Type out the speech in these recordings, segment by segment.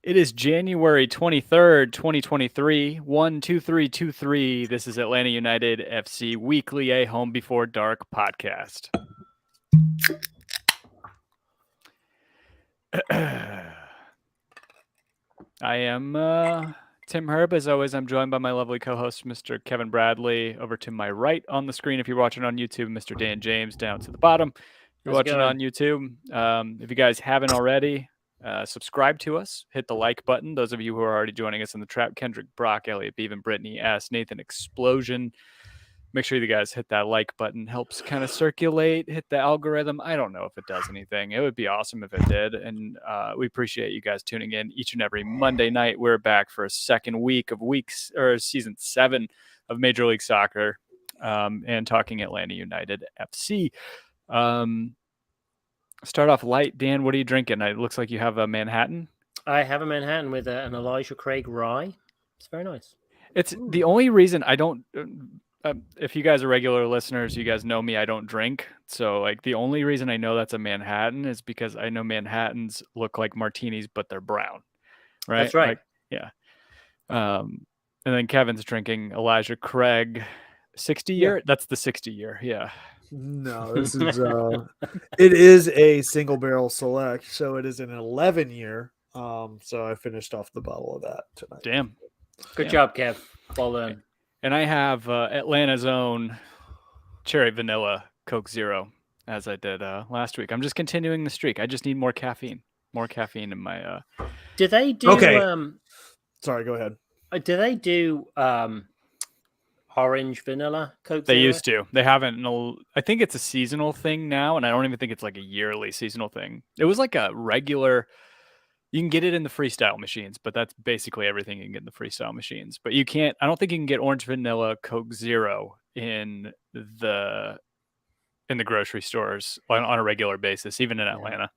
It is January 23rd, 2023, 12323. This is Atlanta United FC Weekly, a Home Before Dark podcast. I am Tim Herb. As always, I'm joined by my lovely co-host, Mr. Kevin Bradley. Over to my right on the screen, if you're watching on YouTube, Mr. Dan James down to the bottom. If you're watching on YouTube, if you guys haven't already, subscribe to us, hit the like button. Those of you who are already joining us in the trap, Kendrick, Brock, Elliot, Beaven, Brittany, S, Nathan, Explosion. Make sure you guys hit that like button. Helps kind of circulate, hit the algorithm. I don't know if it does anything. It would be awesome if it did. And we appreciate you guys tuning in each and every Monday night. We're back for a second week of season 7 of Major League Soccer and talking Atlanta United FC. Start off light. Dan, what are you drinking? It looks like you have a Manhattan. I have a Manhattan with an Elijah Craig rye. It's very nice. It's the only reason I don't... if you guys are regular listeners, you guys know me, I don't drink. So like the only reason I know that's a Manhattan is because I know Manhattans look like martinis, but they're brown. Right? That's right. Like, yeah. And then Kevin's drinking Elijah Craig 60 year. Yeah. That's the 60 year. Yeah. No, this is it is a single barrel select, so it is an 11 year. So I finished off the bottle of that tonight. Damn. Good job, Kev. Well done. And I have Atlanta's own cherry vanilla Coke Zero, as I did last week. I'm just continuing the streak. I just need more caffeine. More caffeine in my Do they do sorry, go ahead. Do they do orange vanilla Coke They Zero? used to. They haven't. I think it's a seasonal thing now, and I don't even think it's like a yearly seasonal thing. It was like a regular. You can get it in the freestyle machines, but that's basically everything you can get in the freestyle machines. But you can't. I don't think you can get orange vanilla Coke Zero in the grocery stores on a regular basis, even in Atlanta.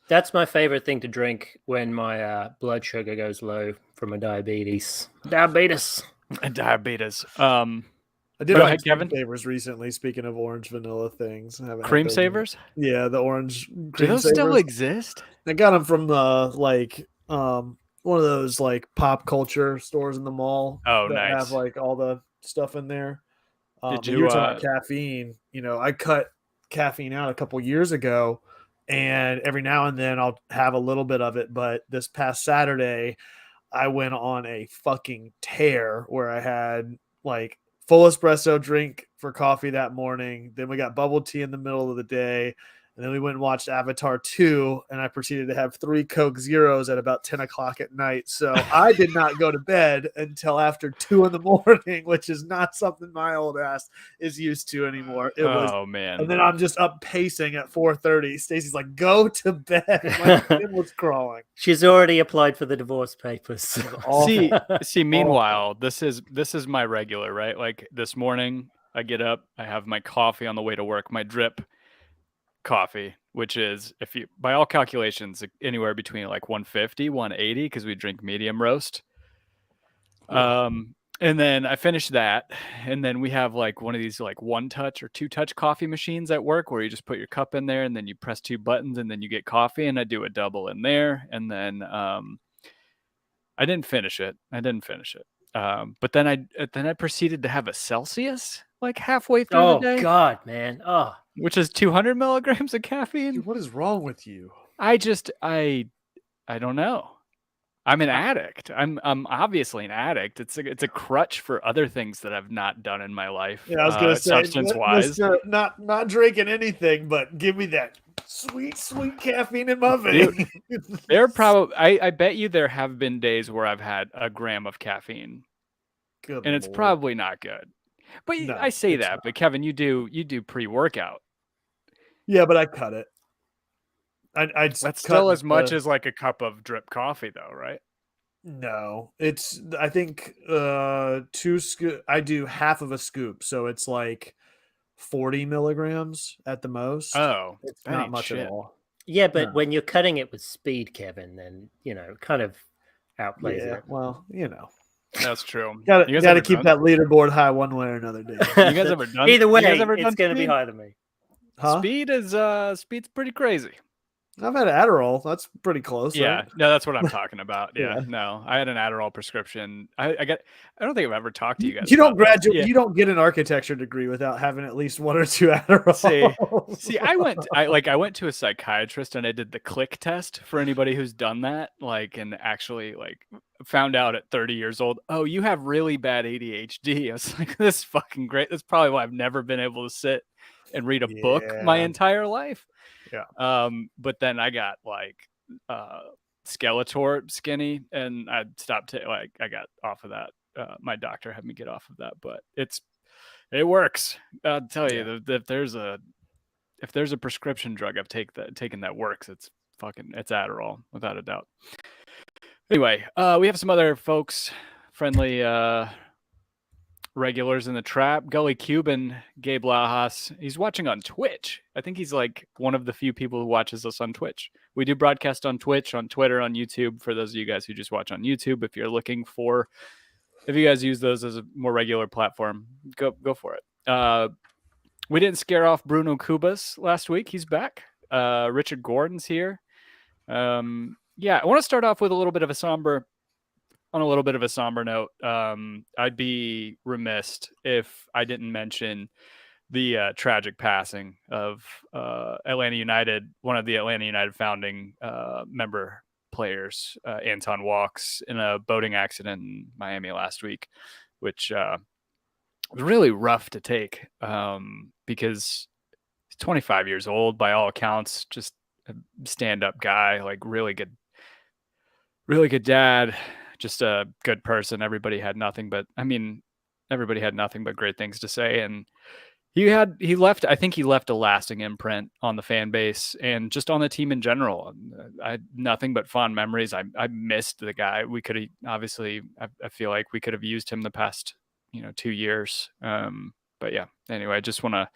That's my favorite thing to drink when my blood sugar goes low from a diabetes. Diabetes. I did have Kevin favors recently. Speaking of orange vanilla things, cream savers. Yeah, the orange. Do those still exist? I got them from one of those like pop culture stores in the mall. Oh, that nice. Have like all the stuff in there. Did you? You're talking about caffeine. You know, I cut caffeine out a couple years ago, and every now and then I'll have a little bit of it. But this past Saturday, I went on a fucking tear where I had like full espresso drink for coffee that morning. Then we got bubble tea in the middle of the day. And then we went and watched Avatar 2, and I proceeded to have 3 Coke Zeros at about 10 o'clock at night. So I did not go to bed until after 2 in the morning, which is not something my old ass is used to anymore. Man. And then I'm just up pacing at 4:30. Stacey's like, go to bed. My skin was crawling. She's already applied for the divorce papers. See, meanwhile, this is my regular, right? Like this morning, I get up, I have my coffee on the way to work, my drip coffee, which is, if you by all calculations, anywhere between like 150 180 because we drink medium roast. And then I finish that, and then we have like one of these like 1-touch or 2-touch coffee machines at work where you just put your cup in there and then you press 2 buttons and then you get coffee, and I do a double in there. And then I didn't finish it. But then I proceeded to have a Celsius like halfway through the day. Oh God, man. Oh, which is 200 milligrams of caffeine. Dude, what is wrong with you? I don't know. I'm an addict. I'm obviously an addict. It's a crutch for other things that I've not done in my life. Yeah, I was gonna say, substance-wise, not drinking anything, but give me that sweet caffeine in my vein. There probably, I bet you there have been days where I've had a gram of caffeine, and it's probably not good. But no, I say that, but Kevin, you do pre-workout. Yeah, but I cut it. That's still as much as like a cup of drip coffee, though, right? No, I think 2 scoop. I do half of a scoop, so it's like 40 milligrams at the most. Oh, it's not much at all. Yeah, but when you're cutting it with speed, Kevin, then kind of outplays it. Well, that's true. Got to keep that leaderboard high one way or another. Day. You guys ever done? Either way, it's going to be higher than me. Huh? Speed's pretty crazy. I've had Adderall. That's pretty close, Yeah, right? no, that's what I'm talking about. Yeah, Yeah. no, I had an Adderall prescription. I don't think I've ever talked to you guys. You don't about this. graduate. Yeah. You don't get an architecture degree without having at least 1 or 2 Adderalls. See, I went to a psychiatrist and I did the click test for anybody who's done that, and actually found out at 30 years old, oh, you have really bad ADHD. I was like, this is fucking great. That's probably why I've never been able to sit and read a book my entire life. Yeah. But then I got Skeletor skinny, and I stopped. I got off of that. My doctor had me get off of that, but it works. I'll tell you, if there's a prescription drug I've taken that works, it's Adderall, without a doubt. Anyway, we have some other folks, friendly regulars in the trap. Gully Cuban, Gabe Lajas, he's watching on Twitch. I think he's one of the few people who watches us on Twitch. We do broadcast on Twitch, on Twitter, on YouTube. For those of you guys who just watch on YouTube, if you guys use those as a more regular platform, go for it. We didn't scare off Bruno Cubas last week. He's back. Richard Gordon's here. I want to start off with a little bit of a somber note. I'd be remiss if I didn't mention the tragic passing of Atlanta United, one of the Atlanta United founding member players, Anton Walks, in a boating accident in Miami last week, which was really rough to take because he's 25 years old, by all accounts, just a stand-up guy, really good dad, just a good person. Everybody had nothing but great things to say. And he left a lasting imprint on the fan base and just on the team in general. I had nothing but fond memories. I missed the guy. We could have, obviously, I feel like we could have used him the past 2 years. But yeah, anyway, I just want to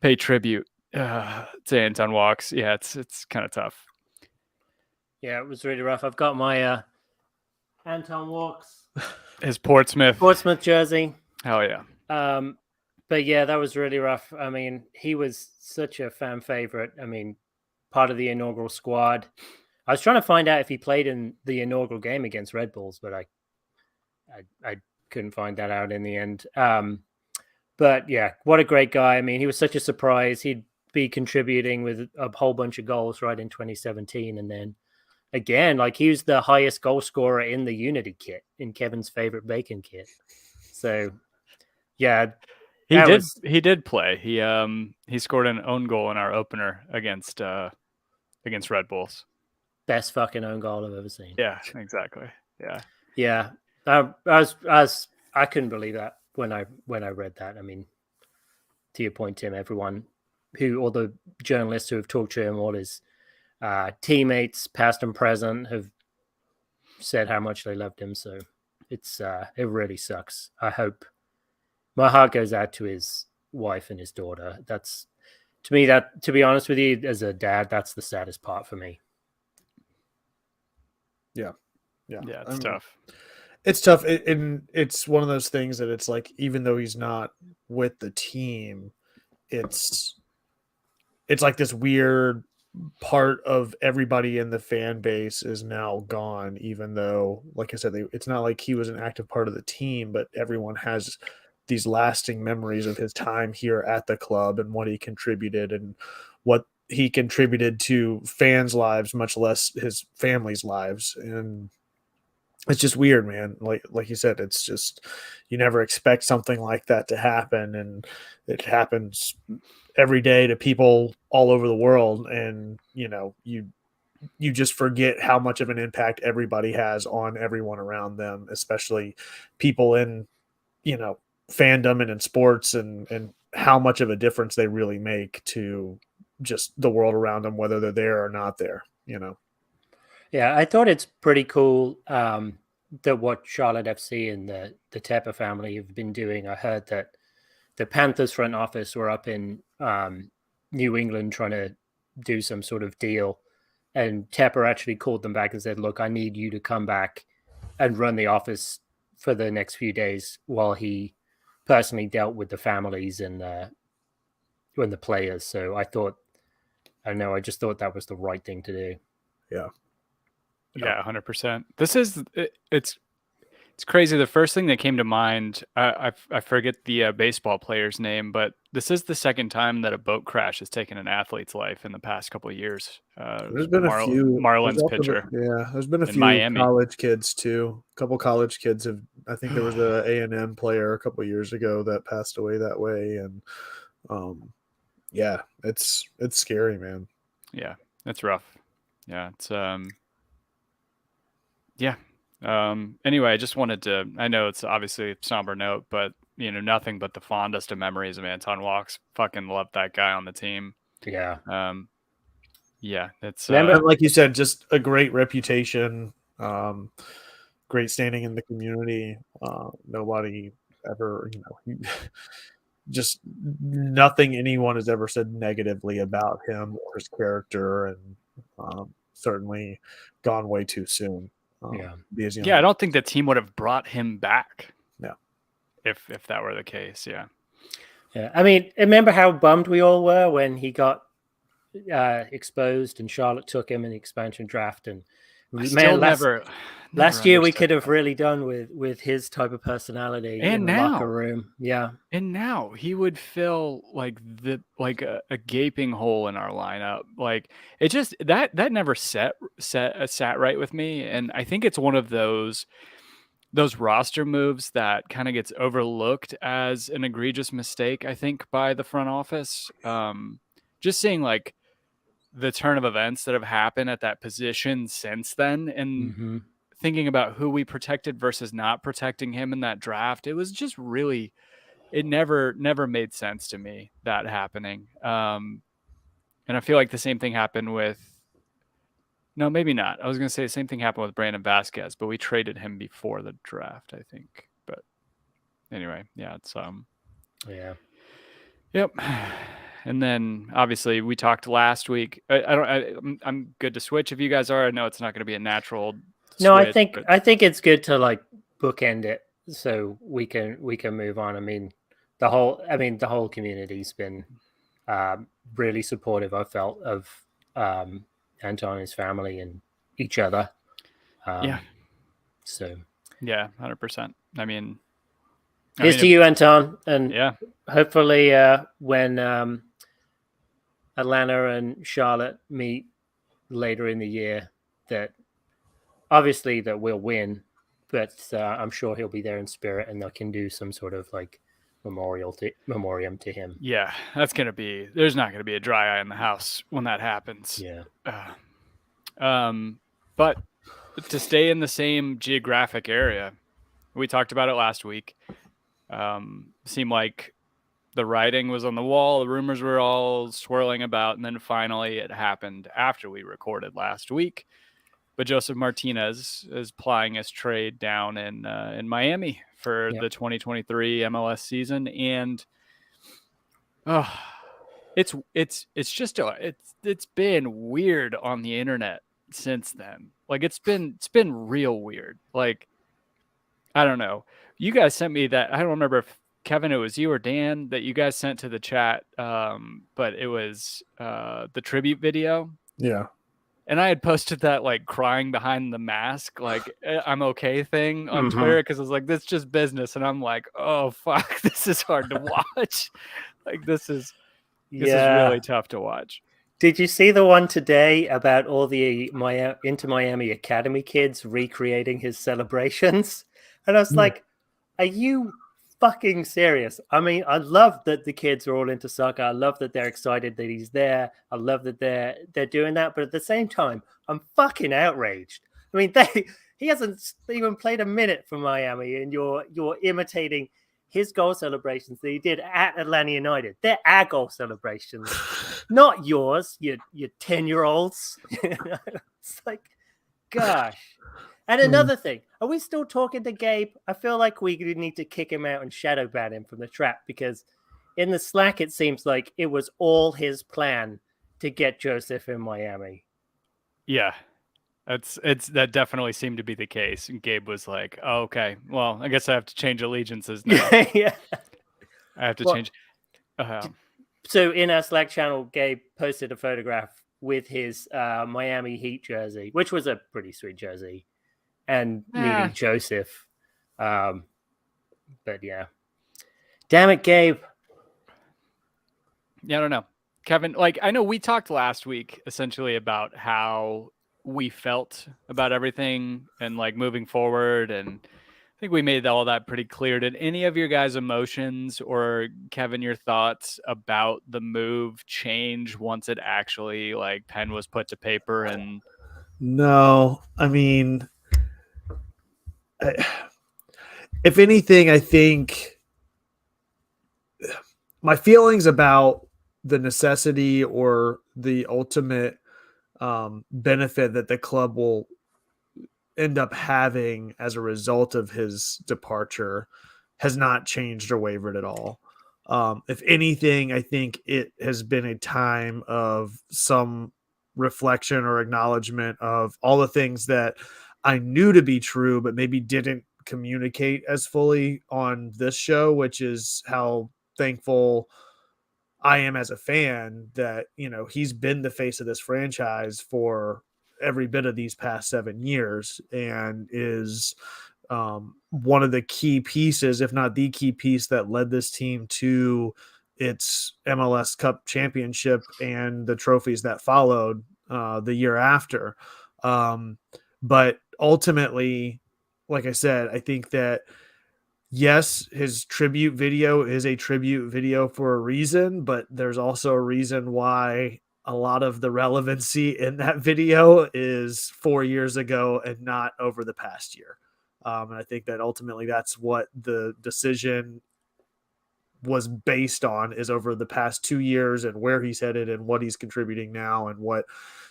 pay tribute to Anton Walks. Yeah, it's kind of tough. Yeah, it was really rough. I've got my Anton Walks, his Portsmouth jersey. Hell yeah. But yeah, that was really rough. I mean, he was such a fan favorite. I mean, part of the inaugural squad. I was trying to find out if he played in the inaugural game against Red Bulls, but I couldn't find that out in the end. But yeah, what a great guy. I mean, he was such a surprise. He'd be contributing with a whole bunch of goals right in 2017. And then again, he was the highest goal scorer in the Unity kit, in Kevin's favorite bacon kit. So yeah, he did play. He scored an own goal in our opener against Red Bulls. Best fucking own goal I've ever seen. Yeah, exactly. Yeah. I couldn't believe that when I read that. I mean, to your point, Tim, all the journalists who have talked to him, all his teammates, past and present, have said how much they loved him. So it really sucks. I hope my heart goes out to his wife and his daughter. That's, to me, to be honest with you, as a dad, that's the saddest part for me. Yeah, it's tough. It's tough, and it's one of those things that it's even though he's not with the team, it's like this weird part of everybody in the fan base is now gone, even though, like I said, it's not like he was an active part of the team, but everyone has these lasting memories of his time here at the club and what he contributed and what he contributed to fans' lives, much less his family's lives. And it's just weird, man. Like you said, it's just, you never expect something like that to happen, and it happens every day to people all over the world. And you just forget how much of an impact everybody has on everyone around them, especially people in fandom and in sports, and how much of a difference they really make to just the world around them, whether they're there or not there. Yeah, I thought it's pretty cool that what Charlotte FC and the Tepper family have been doing. I heard that the Panthers front office were up in New England trying to do some sort of deal, and Tepper actually called them back and said, look, I need you to come back and run the office for the next few days while he personally dealt with the families and the players. So I thought I don't know. I just thought that was the right thing to do. Yeah. Yeah, 100%. This is it's crazy. The first thing that came to mind, I forget the baseball player's name, but this is the second time that a boat crash has taken an athlete's life in the past couple of years. There's been a few Marlins pitcher. There's been a in few Miami. college kids too. A couple college kids have. I think there was a A&M player a couple of years ago that passed away that way, and yeah, it's scary, man. Yeah, it's rough. Yeah, it's yeah. Anyway, I just wanted to. I know it's obviously a somber note, but nothing but the fondest of memories of Anton Walks. Fucking loved that guy on the team. Yeah. Yeah, it's And like you said, just a great reputation, great standing in the community. Nobody ever, just nothing anyone has ever said negatively about him or his character, and certainly gone way too soon. I don't think the team would have brought him back. Yeah, if that were the case, yeah. Yeah, I mean, remember how bummed we all were when he got exposed and Charlotte took him in the expansion draft, and last year we could have really done with his type of personality in the locker room. Yeah, and now he would fill like a gaping hole in our lineup. Like it just that never sat right with me, and I think it's one of those roster moves that kind of gets overlooked as an egregious mistake, I think, by the front office. Just seeing like the turn of events that have happened at that position since then, and thinking about who we protected versus not protecting him in that draft, it was just really, it never made sense to me, that happening. And I feel like the same thing happened with, no, maybe not. I was going to say the same thing happened with Brandon Vasquez, but we traded him before the draft, I think. But anyway, yeah, it's yeah. Yep. And then obviously we talked last week. I'm good to switch if you guys are. I know it's not going to be a natural switch. I think it's good to like bookend it so we can move on. I mean, the whole community's been really supportive, I felt, of Anton and his family and each other. Yeah. So. Yeah, 100%. I mean, here's to you, Anton, and yeah, hopefully when Atlanta and Charlotte meet later in the year, that obviously that we'll win, but I'm sure he'll be there in spirit, and they can do some sort of like memoriam to him. Yeah, there's not gonna be a dry eye in the house when that happens. Yeah. But to stay in the same geographic area, we talked about it last week. Seemed like the writing was on the wall, the rumors were all swirling about, and then finally it happened after we recorded last week. But Josef Martinez is plying his trade down in Miami for the 2023 MLS season, and it's been weird on the internet since then. Like it's been real weird. Like I don't know. You guys sent me that. I don't remember if Kevin, it was you or Dan that you guys sent to the chat, but it was the tribute video. Yeah. And I had posted that like crying behind the mask, like I'm okay thing on Twitter, because I was like, this is just business. And I'm like, oh, fuck, this is hard to watch. Like this is really tough to watch. Did you see the one today about all the Inter Miami Academy kids recreating his celebrations? And I was like, are you fucking serious? I mean, I love that the kids are all into soccer. I love that they're excited that he's there. I love that they're doing that. But at the same time, I'm fucking outraged. I mean, he hasn't even played a minute for Miami, and you're imitating his goal celebrations that he did at Atlanta United. They're our goal celebrations, not yours, you 10-year-olds. It's like, gosh. And another thing, are we still talking to Gabe? I feel like we need to kick him out and shadow ban him from the trap, because in the Slack, it seems like it was all his plan to get Josef in Miami. Yeah, that definitely seemed to be the case. And Gabe was like, oh, okay, well, I guess I have to change allegiances now. Yeah. I have to change. So in our Slack channel, Gabe posted a photograph with his Miami Heat jersey, which was a pretty sweet jersey, and meeting Josef. But yeah, damn it, Gabe. Yeah, I don't know, Kevin. Like, I know we talked last week essentially about how we felt about everything and like moving forward, and I think we made all that pretty clear. Did any of your guys' emotions or Kevin, your thoughts about the move change once it actually like pen was put to paper? And No, I mean, if anything, I think my feelings about the necessity or the ultimate benefit that the club will end up having as a result of his departure has not changed or wavered at all. If anything, I think it has been a time of some reflection or acknowledgement of all the things that I knew to be true, but maybe didn't communicate as fully on this show, which is how thankful I am as a fan that, you know, he's been the face of this franchise for every bit of these past 7 years and is one of the key pieces, if not the key piece, that led this team to its MLS Cup championship and the trophies that followed the year after. But ultimately, like I said, I think that yes, his tribute video is a tribute video for a reason, but there's also a reason why a lot of the relevancy in that video is 4 years ago and not over the past year. And I think that ultimately that's what the decision was based on, is over the past 2 years and where he's headed and what he's contributing now and what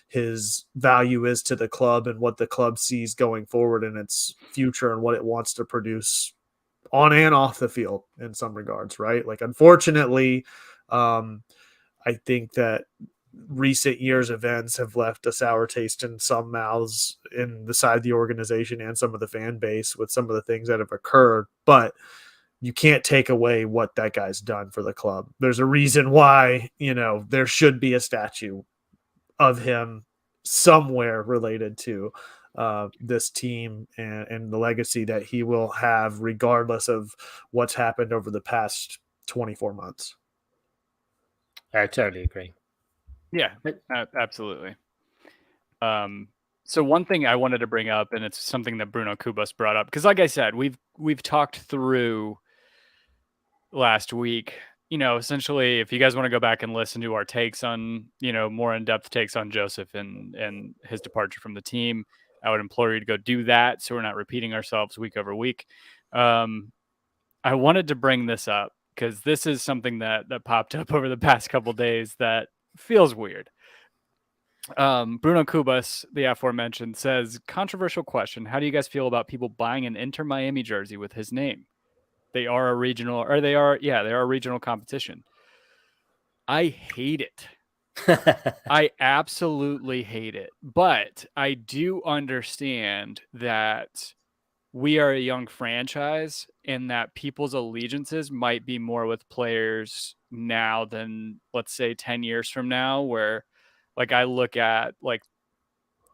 his value is to the club and what the club sees going forward in its future and what it wants to produce on and off the field in some regards, right? Like, unfortunately, I think that recent years events have left a sour taste in some mouths inside the organization and some of the fan base with some of the things that have occurred, but you can't take away what that guy's done for the club. There's a reason why, you know, there should be a statue of him somewhere related to this team and the legacy that he will have regardless of what's happened over the past 24 months. I totally agree. yeah, absolutely. So one thing I wanted to bring up, and it's something that Bruno Kubas brought up, because like I said, we've talked through last week, you know, essentially, if you guys want to go back and listen to our takes on, you know, more in-depth takes on Josef and his departure from the team, I would implore you to go do that so we're not repeating ourselves week over week. I wanted to bring this up because this is something that popped up over the past couple days that feels weird. Bruno Kubas, the aforementioned, says, controversial question. How do you guys feel about people buying an Inter Miami jersey with his name? They are a regional, or they are a regional competition. I hate it. I absolutely hate it. But I do understand that we are a young franchise and that people's allegiances might be more with players now than, let's say, 10 years from now, where like I look at like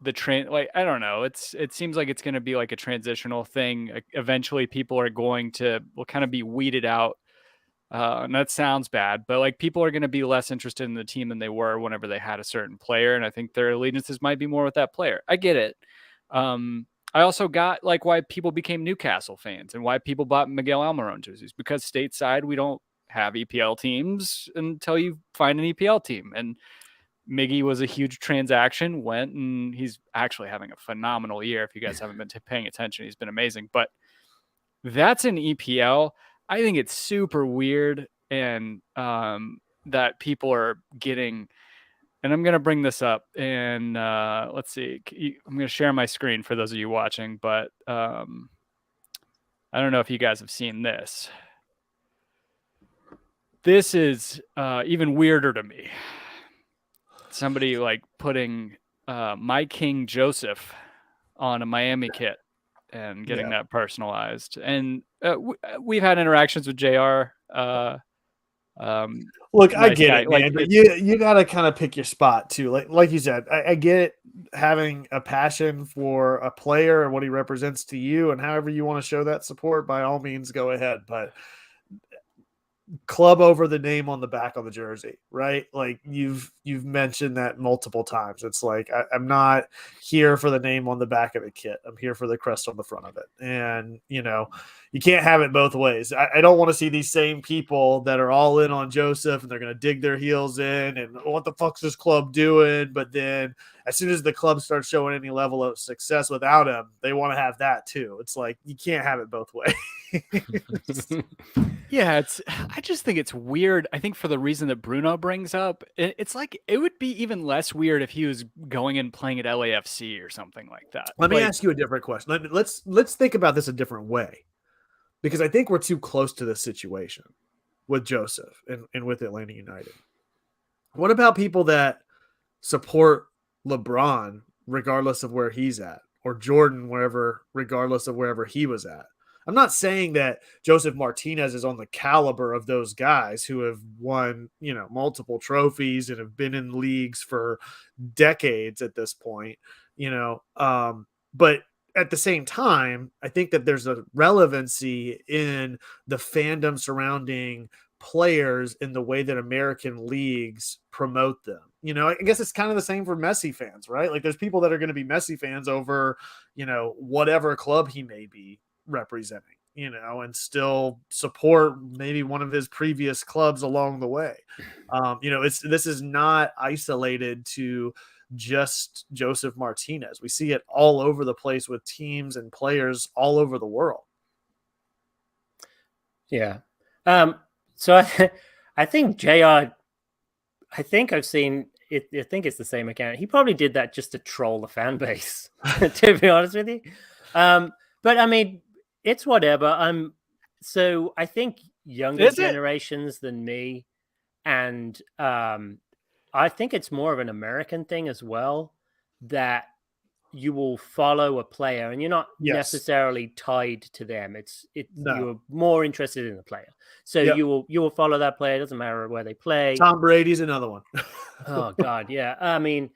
the train, like, I don't know, it seems like it's going to be like a transitional thing. Eventually people are going to will kind of be weeded out. And that sounds bad, but like people are going to be less interested in the team than they were whenever they had a certain player. And I think their allegiances might be more with that player. I get it. I also got like why people became Newcastle fans and why people bought Miguel Almiron jerseys, because stateside we don't have EPL teams until you find an EPL team. And Miggy was a huge transaction, went, and he's actually having a phenomenal year. If you guys haven't been paying attention, he's been amazing. But that's an EPL. I think it's super weird, and that people are getting. And I'm going to bring this up, and let's see. I'm going to share my screen for those of you watching, but I don't know if you guys have seen this. This is even weirder to me. Somebody like putting my King Josef on a Miami kit and getting that personalized. And we've had interactions with JR Look, I nice get guy. it, man. Like, But you gotta kind of pick your spot too. Like you said, I get having a passion for a player and what he represents to you, and however you want to show that support, by all means, go ahead. But club over the name on the back of the jersey, right? Like you've mentioned that multiple times. It's like I'm not here for the name on the back of the kit. I'm here for the crest on the front of it. And you can't have it both ways. I don't want to see these same people that are all in on Josef and they're going to dig their heels in and what the fuck's this club doing? But then as soon as the club starts showing any level of success without him, they want to have that too. It's like you can't have it both ways. Yeah, I just think it's weird. I think for the reason that Bruno brings up, it's like it would be even less weird if he was going and playing at LAFC or something like that. Let me ask you a different question. Let's think about this a different way, because I think we're too close to this situation with Josef and with Atlanta United. What about people that support LeBron regardless of where he's at, or Jordan regardless of wherever he was at? I'm not saying that Josef Martinez is on the caliber of those guys who have won, multiple trophies and have been in leagues for decades at this point, but at the same time, I think that there's a relevancy in the fandom surrounding players in the way that American leagues promote them. I guess it's kind of the same for Messi fans, right? Like there's people that are going to be Messi fans over, whatever club he may be representing, and still support maybe one of his previous clubs along the way. This is not isolated to just Josef Martinez. We see it all over the place with teams and players all over the world. Yeah. So I think JR, I think I've seen it. I think it's the same account. He probably did that just to troll the fan base, to be honest with you. But I mean, it's whatever. So I think younger generations than me, and I think it's more of an American thing as well, that you will follow a player and you're not necessarily tied to them. You're more interested in the player. So you will follow that player. It doesn't matter where they play. Tom Brady's another one. Oh God. Yeah. I mean,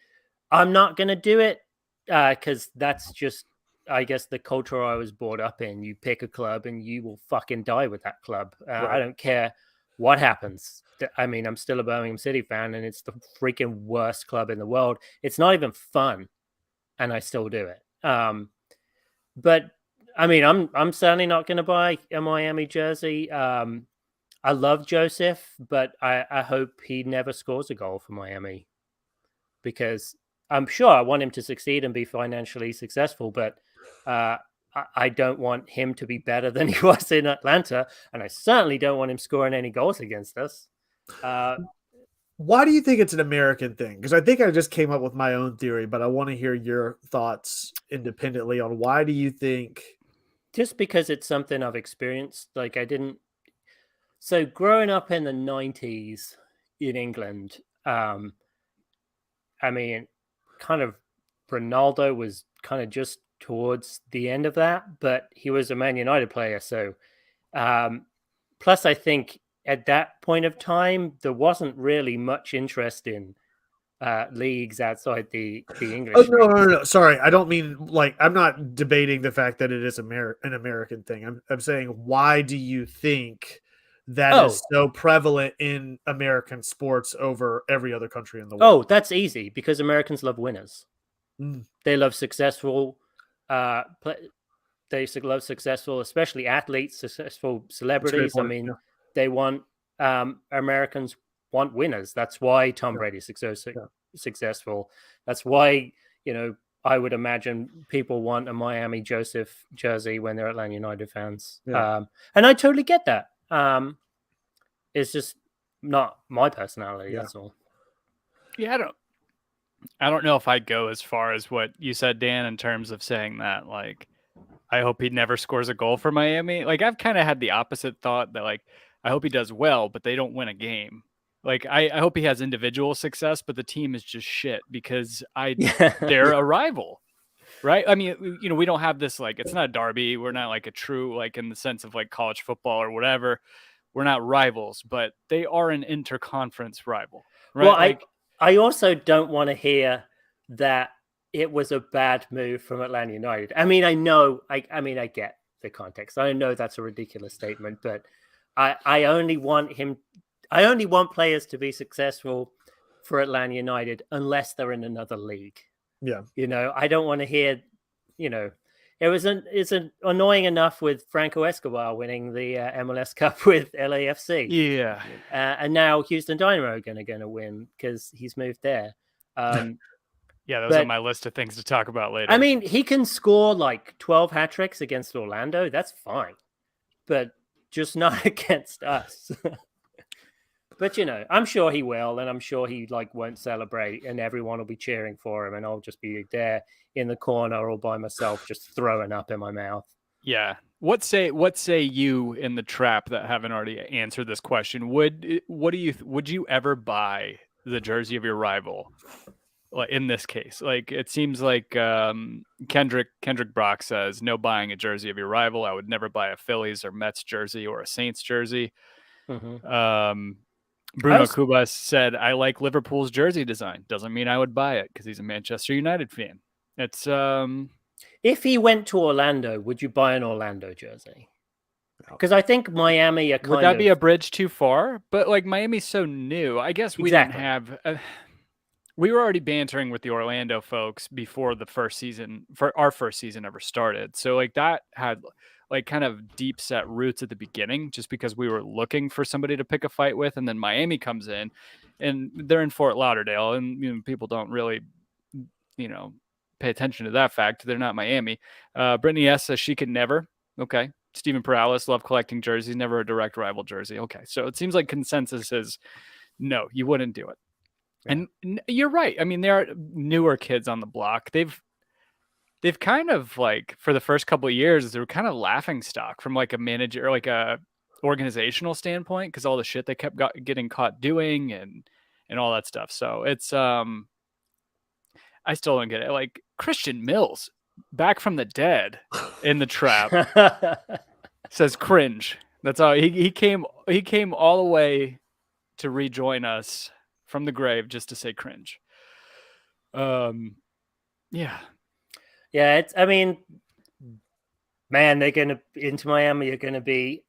I'm not going to do it because that's just, I guess, the culture I was brought up in. You pick a club and you will fucking die with that club. Right. I don't care what happens. I mean, I'm still a Birmingham City fan and it's the freaking worst club in the world. It's not even fun. And I still do it. But I mean, I'm certainly not going to buy a Miami jersey. I love Josef, but I hope he never scores a goal for Miami, because I'm sure I want him to succeed and be financially successful, but I don't want him to be better than he was in Atlanta, and I certainly don't want him scoring any goals against us. Why do you think it's an American thing? Because I think I just came up with my own theory, but I want to hear your thoughts independently on why do you think? Just because it's something I've experienced. Like so growing up in the 90s in England, I mean, kind of Ronaldo was kind of just towards the end of that, but he was a Man United player. So plus I think at that point of time, there wasn't really much interest in leagues outside the English. Oh, no. Sorry. I don't mean I'm not debating the fact that it is an American thing. I'm saying, why do you think that is so prevalent in American sports over every other country in the world? Oh, that's easy, because Americans love winners. They love successful they love successful, especially athletes, successful celebrities. I mean, they want Americans want winners. That's why Tom Brady's successful. That's why, I would imagine people want a Miami Josef jersey when they're Atlanta United fans. And I totally get that. It's just not my personality. That's all. Yeah, I don't know if I'd go as far as what you said, Dan, in terms of saying that, like, I hope he never scores a goal for Miami. Like, I've kind of had the opposite thought that, like, I hope he does well, but they don't win a game. Like, I hope he has individual success, but the team is just shit because they're a rival, right? I mean, we don't have this, like, it's not a derby. We're not like a true, like, in the sense of like college football or whatever, we're not rivals, but they are an interconference rival, right? Well, I also don't want to hear that it was a bad move from Atlanta United. I mean, I know, I mean, I get the context. I know that's a ridiculous statement, but I only want players to be successful for Atlanta United unless they're in another league. Yeah. I don't want to hear, it's annoying enough with Franco Escobar winning the MLS Cup with LAFC. Yeah. And now Houston Dynamo are going to win because he's moved there. Yeah, those are my list of things to talk about later. I mean, he can score like 12 hat tricks against Orlando. That's fine, but just not against us. But I'm sure he will, and I'm sure he won't celebrate, and everyone will be cheering for him, and I'll just be there in the corner all by myself, just throwing up in my mouth. Yeah. What say you in the trap that haven't already answered this question? Would you ever buy the jersey of your rival? Like in this case, like it seems like Kendrick Brock says, no buying a jersey of your rival. I would never buy a Phillies or Mets jersey or a Saints jersey. Mm-hmm. Bruno Cubas said, I like Liverpool's jersey design. Doesn't mean I would buy it because he's a Manchester United fan. It's if he went to Orlando, would you buy an Orlando jersey? Because I think Miami are would that be a bridge too far? But like Miami's so new. I guess we didn't have. We were already bantering with the Orlando folks before our first season ever started. So like that had like kind of deep set roots at the beginning, just because we were looking for somebody to pick a fight with. And then Miami comes in and they're in Fort Lauderdale, and people don't really, pay attention to that fact. They're not Miami. Brittany S says she could never. Okay. Steven Perales, love collecting jerseys, never a direct rival jersey. Okay. So it seems like consensus is no, you wouldn't do it. And you're right. I mean, there are newer kids on the block. They've kind of like for the first couple of years, they were kind of laughing stock from like a manager, like a organizational standpoint, because all the shit they kept getting caught doing and all that stuff. So it's I still don't get it. Like Christian Mills, back from the dead in the trap, says cringe. That's all. He came all the way to rejoin us from the grave just to say cringe. Yeah. It's, I mean, man, into Miami are going to be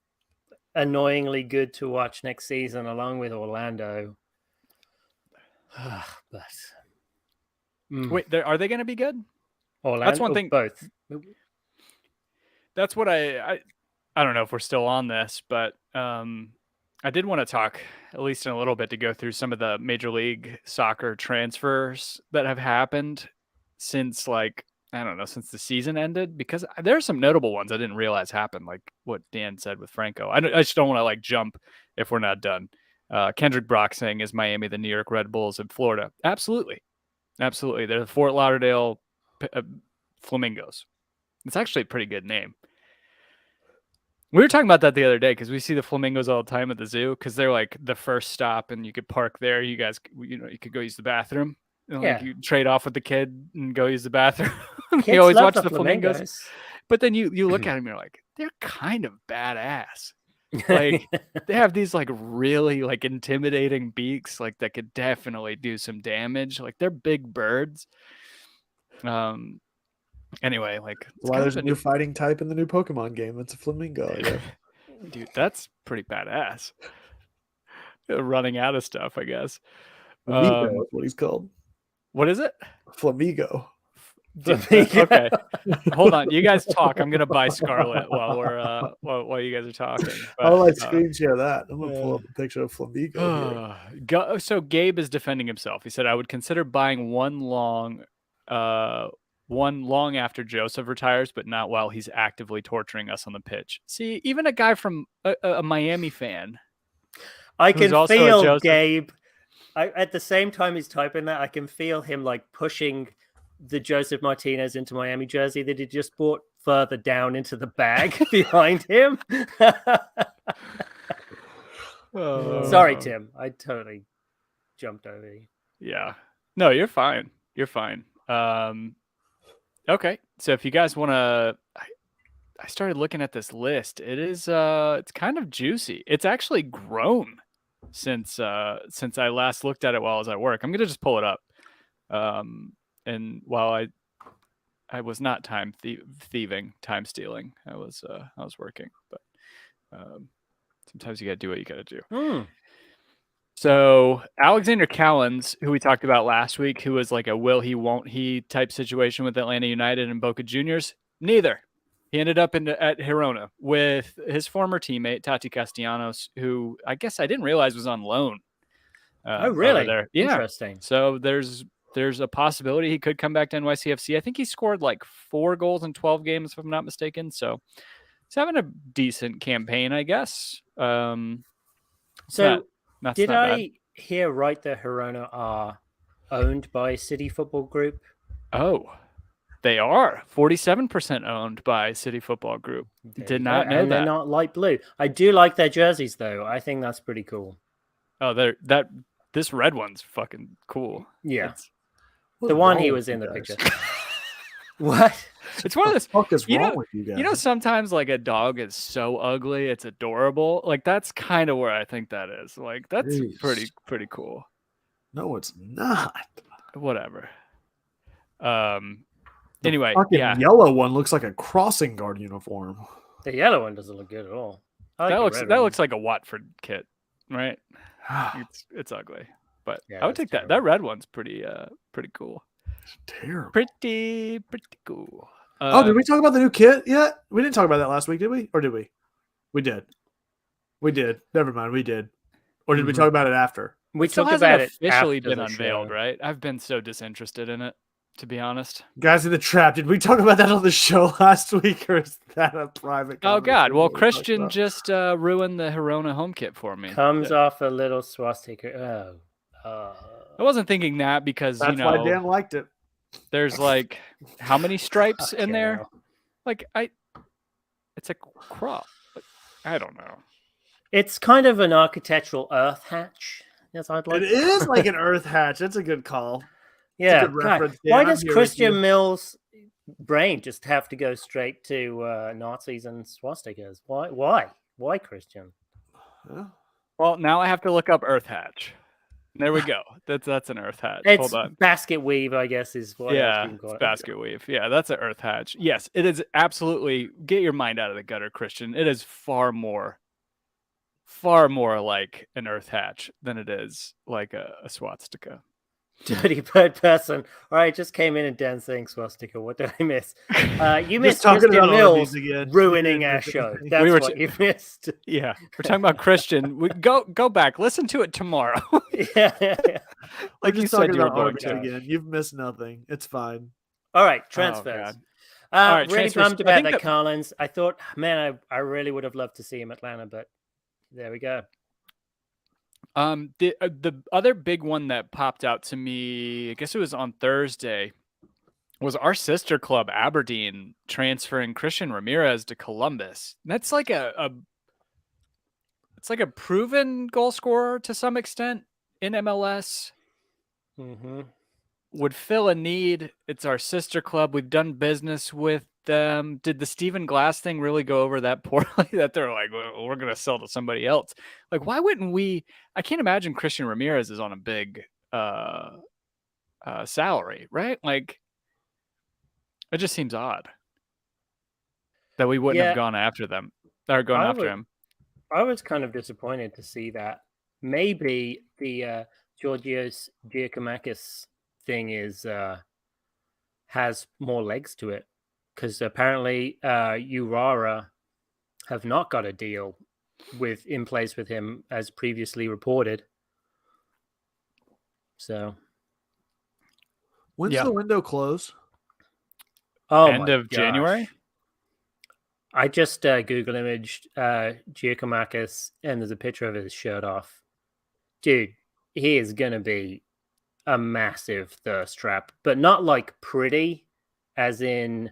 annoyingly good to watch next season along with Orlando. But wait, are they going to be good? Orlando, that's one thing. Both. That's what I don't know if we're still on this, but I did want to talk, at least in a little bit, to go through some of the Major League Soccer transfers that have happened since, since the season ended, because there are some notable ones I didn't realize happened, like what Dan said with Franco. I just don't want to jump if we're not done. Kendrick Brock saying, is Miami the New York Red Bulls in Florida? Absolutely. Absolutely. They're the Fort Lauderdale Flamingos. It's actually a pretty good name. We were talking about that the other day because we see the flamingos all the time at the zoo because they're like the first stop and you could park there. You guys, you could go use the bathroom. You trade off with the kid and go use the bathroom. You always watch the flamingos. But then you look at them and you're like, they're kind of badass. Like they have these really intimidating beaks that could definitely do some damage. Like they're big birds. Anyway, why there's a new fighting type in the new Pokemon game. It's a flamingo. Yeah. Dude, that's pretty badass. Running out of stuff, I guess. Flamigo is what he's called. What is it? Flamigo. Okay. Hold on. You guys talk. I'm gonna buy Scarlet while we're while you guys are talking. But, I'll screen share that. I'm gonna pull up a picture of Flamigo. So Gabe is defending himself. He said, I would consider buying one long after Josef retires, but not while he's actively torturing us on the pitch. See, even a guy from a Miami fan. I can feel Gabe. At the same time he's typing that, I can feel him pushing the Josef Martinez into Miami jersey that he just bought further down into the bag behind him. Sorry, Tim. I totally jumped over you. Yeah. No, you're fine. You're fine. Okay. So if you guys want to, I started looking at this list. It is it's kind of juicy. It's actually grown since I last looked at it while I was at work. I'm gonna just pull it up. And while I was not time stealing. I was working, but sometimes you gotta do what you gotta do. So Alexander Callens, who we talked about last week, who was like a will he won't he type situation with Atlanta United and Boca Juniors, neither. He ended up at Girona with his former teammate Tati Castellanos, who I guess I didn't realize was on loan. Oh, really? There. Yeah. Interesting. So there's a possibility he could come back to NYCFC. I think he scored like 4 goals in 12 games, if I'm not mistaken. So he's having a decent campaign, I guess. Did I hear right that Girona are owned by City Football Group? Oh, they are 47% owned by City Football Group. Did not know that. And they're not light blue. I do like their jerseys, though. I think that's pretty cool. Oh, this red one's fucking cool. Yeah. The one he was in the picture. What? It's one of those. What the fuck is wrong with you guys? You know, sometimes like a dog is so ugly, it's adorable. Like that's kind of where I think that is. Like that's pretty cool. No, it's not. Whatever. The anyway, yellow one looks like a crossing guard uniform. The yellow one doesn't look good at all. That looks like a Watford kit, right? it's ugly, but yeah, I would take that. That red one's pretty cool. It's terrible. Pretty cool. Did we talk about the new kit yet? We didn't talk about that last week, did we? Or did we? We did. Never mind, we did. Or did we talk about it after? We talked about it officially been unveiled, right? I've been so disinterested in it, to be honest. Guys in the trap, did we talk about that on the show last week, or is that a private? Oh God! Well, Christian just ruined the Girona home kit for me. Comes off a little swastika. I wasn't thinking that because that's why Dan liked it. There's like how many stripes in there? Like it's a crop. I don't know. It's kind of an architectural earth hatch. Yes, I'd like. It is like an earth hatch. That's a good call. Yeah. Why does Christian Mills' brain just have to go straight to Nazis and swastikas? Why Christian? Well, now I have to look up earth hatch. There we go. That's an earth hatch. It's Hold on. Basket weave, I guess, is what. Yeah, it's basket weave. Yeah, that's an earth hatch. Yes, it is absolutely. Get your mind out of the gutter, Christian. It is far more like an earth hatch than it is like a swastika. Dirty bird person. All right, just came in and Dan saying swastika. What did I miss? You missed Christian Mills ruining our show. That's what you missed. Yeah, we're talking about Christian. We go back. Listen to it tomorrow. yeah. Like you said, you were going to again. You've missed nothing. It's fine. All right, transfers. All right, really pumped about that Collins. I thought, man, I really would have loved to see him Atlanta, but there we go. The other big one that popped out to me, I guess it was on Thursday, was our sister club Aberdeen transferring Christian Ramirez to Columbus. That's like it's like a proven goal scorer to some extent in MLS. Mm-hmm. Would fill a need. It's our sister club. We've done business with them. Did the Stephen Glass thing really go over that poorly that they're like, well, we're going to sell to somebody else? Like, why wouldn't we? I can't imagine Christian Ramirez is on a big salary, right? Like, it just seems odd that we wouldn't have gone after them or gone after him. I was kind of disappointed to see that. Maybe the Georgios Giacomakis thing has more legs to it. Because apparently Urara have not got a deal in place with him as previously reported. So when's the window close? End of January. I just Google imaged Giacomakis and there's a picture of his shirt off. Dude, he is gonna be a massive thirst trap, but not like pretty, as in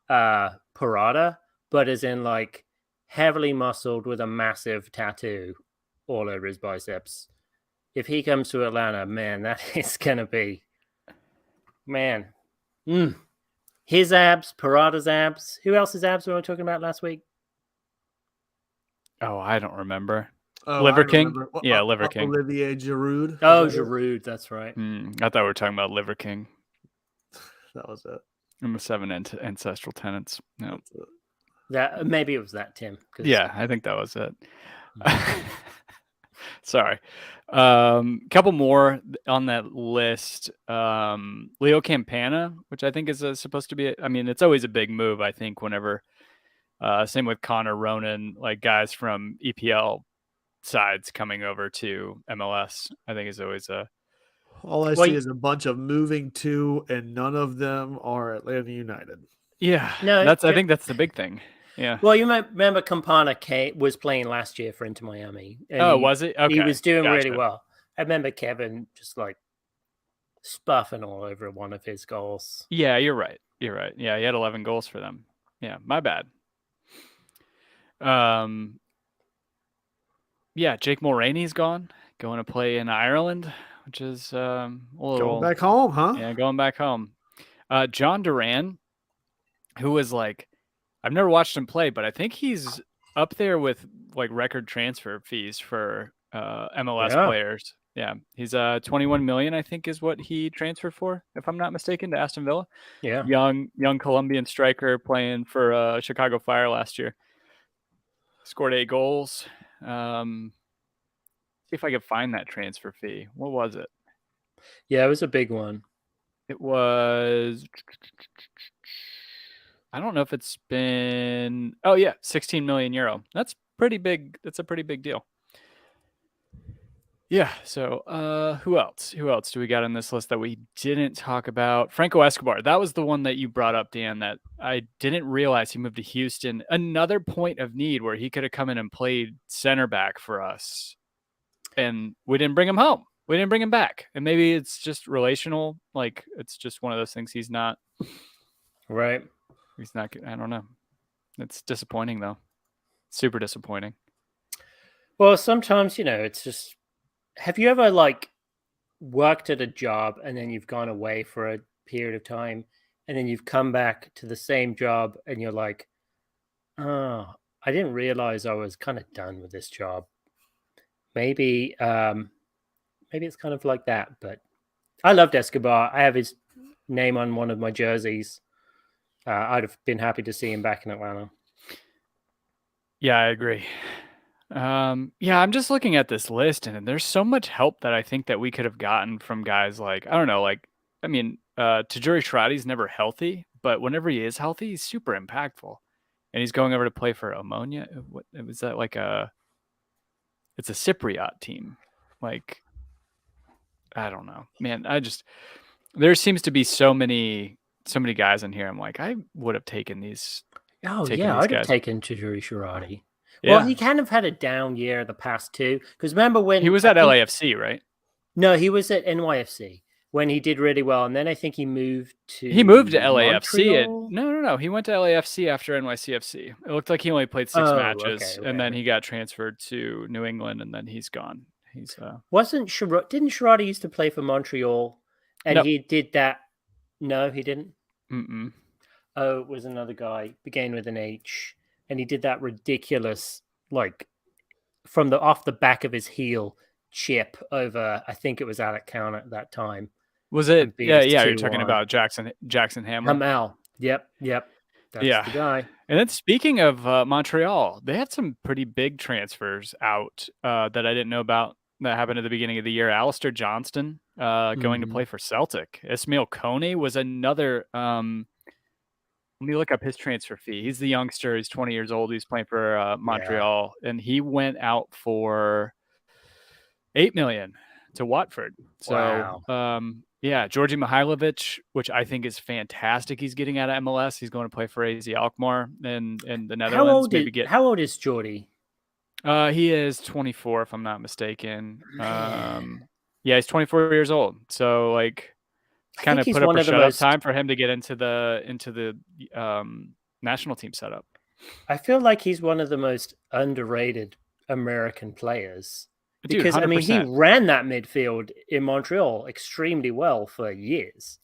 Parada, but as in like heavily muscled with a massive tattoo all over his biceps. If he comes to Atlanta, man, that is gonna be, man. His abs, Parada's abs. Who else's abs were we talking about last week? Oh, I don't remember. Oh, Liver I King? remember. Yeah, Liver King. Olivier Giroud. Oh, Was that it? Giroud, that's right. I thought we were talking about Liver King. That was it. And the 7 ancestral tenants. No. That's it. That maybe it was that, Tim. 'cause- Yeah, I think that was it. Sorry. Couple more on that list. Leo Campana, which I think is supposed to be. I mean, it's always a big move. I think whenever. Same with Connor Ronan, like guys from EPL sides coming over to MLS. I think is always a. All I see is a bunch of moving to, and none of them are Atlanta United. Yeah, No, I think that's the big thing. Yeah. Well, you might remember Campana was playing last year for Inter Miami. And was it? Okay. He was doing really Gotcha. well. I remember Kevin just like spuffing all over one of his goals. Yeah, you're right. You're right. Yeah, he had 11 goals for them. Yeah, my bad. Yeah, Jake Mulroney's gone, going to play in Ireland, which is a little Going back home, huh? Yeah, going back home. John Duran, who was like, I've never watched him play, but I think he's up there with like record transfer fees for MLS players. Yeah, he's 21 million, I think, is what he transferred for, if I'm not mistaken, to Aston Villa. Yeah, young Colombian striker playing for Chicago Fire last year. Scored 8 goals. See if I could find that transfer fee. What was it? Yeah, it was a big one. It was. I don't know if it's been. Oh yeah, 16 million euro. That's pretty big. That's a pretty big deal. Yeah. So, who else? Who else do we got on this list that we didn't talk about? Franco Escobar. That was the one that you brought up, Dan. That I didn't realize he moved to Houston. Another point of need where he could have come in and played center back for us, and we didn't bring him home. We didn't bring him back. And maybe it's just relational. Like it's just one of those things. He's not. Right. He's not. I don't know. It's disappointing though. Super disappointing. Well, sometimes it's just. Have you ever like worked at a job and then you've gone away for a period of time and then you've come back to the same job and you're like, oh, I didn't realize I was kind of done with this job. Maybe it's kind of like that. But I loved Escobar. I have his name on one of my jerseys. I'd have been happy to see him back in Atlanta. Yeah, I agree. Yeah, I'm just looking at this list and there's so much help that I think that we could have gotten from guys like, I don't know, like, I mean, Tajuri Shradi's never healthy, but whenever he is healthy, he's super impactful. And he's going over to play for Ammonia. What was that like it's a Cypriot team. Like, I don't know, man. There seems to be so many guys in here. I'm like, I would have taken these. Oh yeah, I'd have taken Tajuri Shradi. Yeah. Well, he kind of had a down year the past two. Because remember when he was at LAFC, right? No, he was at NYFC when he did really well, and then I think he moved to. He moved to LAFC. Montreal? No. He went to LAFC after NYCFC. It looked like he only played 6 matches, okay, and then he got transferred to New England, and then he's gone. Didn't Shradi used to play for Montreal, and he did that? No, he didn't. Mm-mm. Oh, it was another guy, began with an H, and he did that ridiculous, like, from off the back of his heel chip over, I think it was Alec Count at that time. Was it? Yeah, you're talking about Jackson Hamel. Hamel. Yep. That's the guy. And then speaking of Montreal, they had some pretty big transfers out that I didn't know about that happened at the beginning of the year. Alistair Johnston going to play for Celtic. Ismail Kone was another. Let me look up his transfer fee. He's the youngster. He's 20 years old. He's playing for Montreal, and he went out for $8 million to Watford. So, wow. Georgi Mihailovic, which I think is fantastic. He's getting out of MLS. He's going to play for AZ Alkmaar in the Netherlands. How old is Geordie? He is 24, if I'm not mistaken. He's 24 years old. So like, kind of put up a shut-up time for him to get into the national team setup. I feel like he's one of the most underrated American players. Dude, because 100%. I mean, he ran that midfield in Montreal extremely well for years.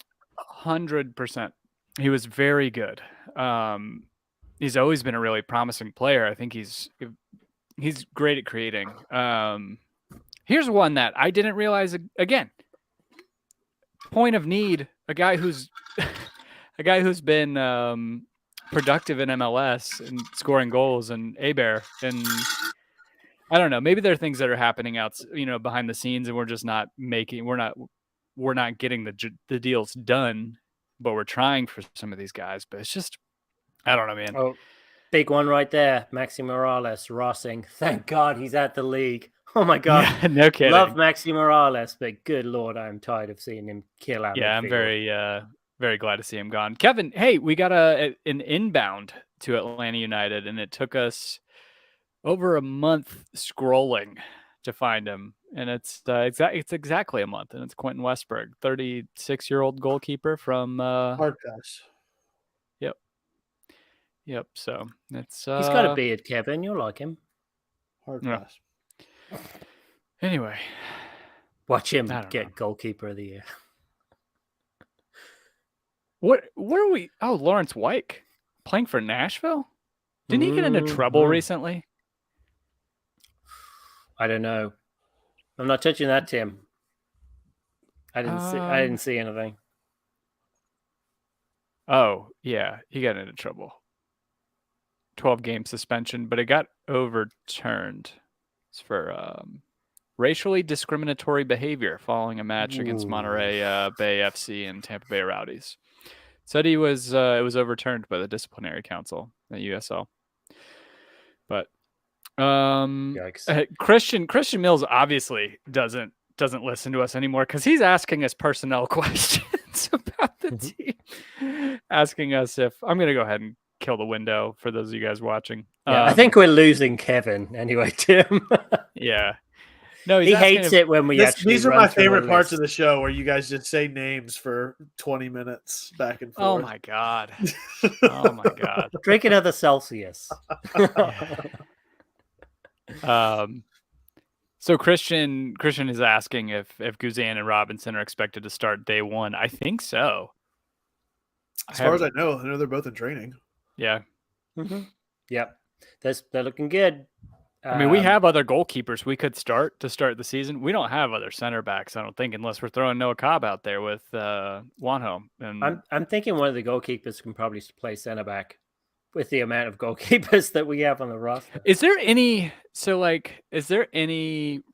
100%. He was very good. He's always been a really promising player. I think he's great at creating. Here's one that I didn't realize again. Point of need, a guy who's been productive in MLS and scoring goals and Abear, and I don't know, maybe there are things that are happening out, behind the scenes, and we're just not we're not getting the deals done, but we're trying for some of these guys. But it's just, I don't know, man. Oh, big one right there, Maxi Morales, Rossing. Thank God he's at the league. Oh my God, yeah, no kidding. Love Maxi Morales, but good Lord, I'm tired of seeing him kill out. Yeah, midfield. I'm very glad to see him gone. Kevin, hey, we got an inbound to Atlanta United, and it took us over a month scrolling to find him, and it's exactly a month, and it's Quentin Westberg, 36-year-old goalkeeper from Hard pass. Yep. So it's He's got a beard, Kevin. You'll like him. Hard Yeah. pass. Anyway, Watch him I don't get know. goalkeeper of the year. What are we? Oh, Lawrence Wyke playing for Nashville. Didn't he get into trouble recently? I don't know. I'm not touching that, Tim. I didn't see anything. Oh, yeah, he got into trouble. 12-game suspension, but it got overturned. It's for racially discriminatory behavior following a match against Monterey Bay FC and Tampa Bay Rowdies. Said it was overturned by the disciplinary council at USL. But Christian Mills obviously doesn't listen to us anymore because he's asking us personnel questions about the team, asking us if I'm going to go ahead and kill the window for those of you guys watching. Yeah, I think we're losing Kevin anyway, Tim. Yeah. No, he hates it when we actually. These are my favorite parts of the show where you guys just say names for 20 minutes back and forth. Oh my God. Oh my God. Drink another Celsius. So Christian is asking if Guzan and Robinson are expected to start day one. I think so. As far as I know they're both in training. Yeah. Mm-hmm. Yep. They're looking good. I mean, we have other goalkeepers we could start the season. We don't have other center backs, I don't think, unless we're throwing Noah Cobb out there with Wanho. And I'm thinking one of the goalkeepers can probably play center back with the amount of goalkeepers that we have on the roster. Is there any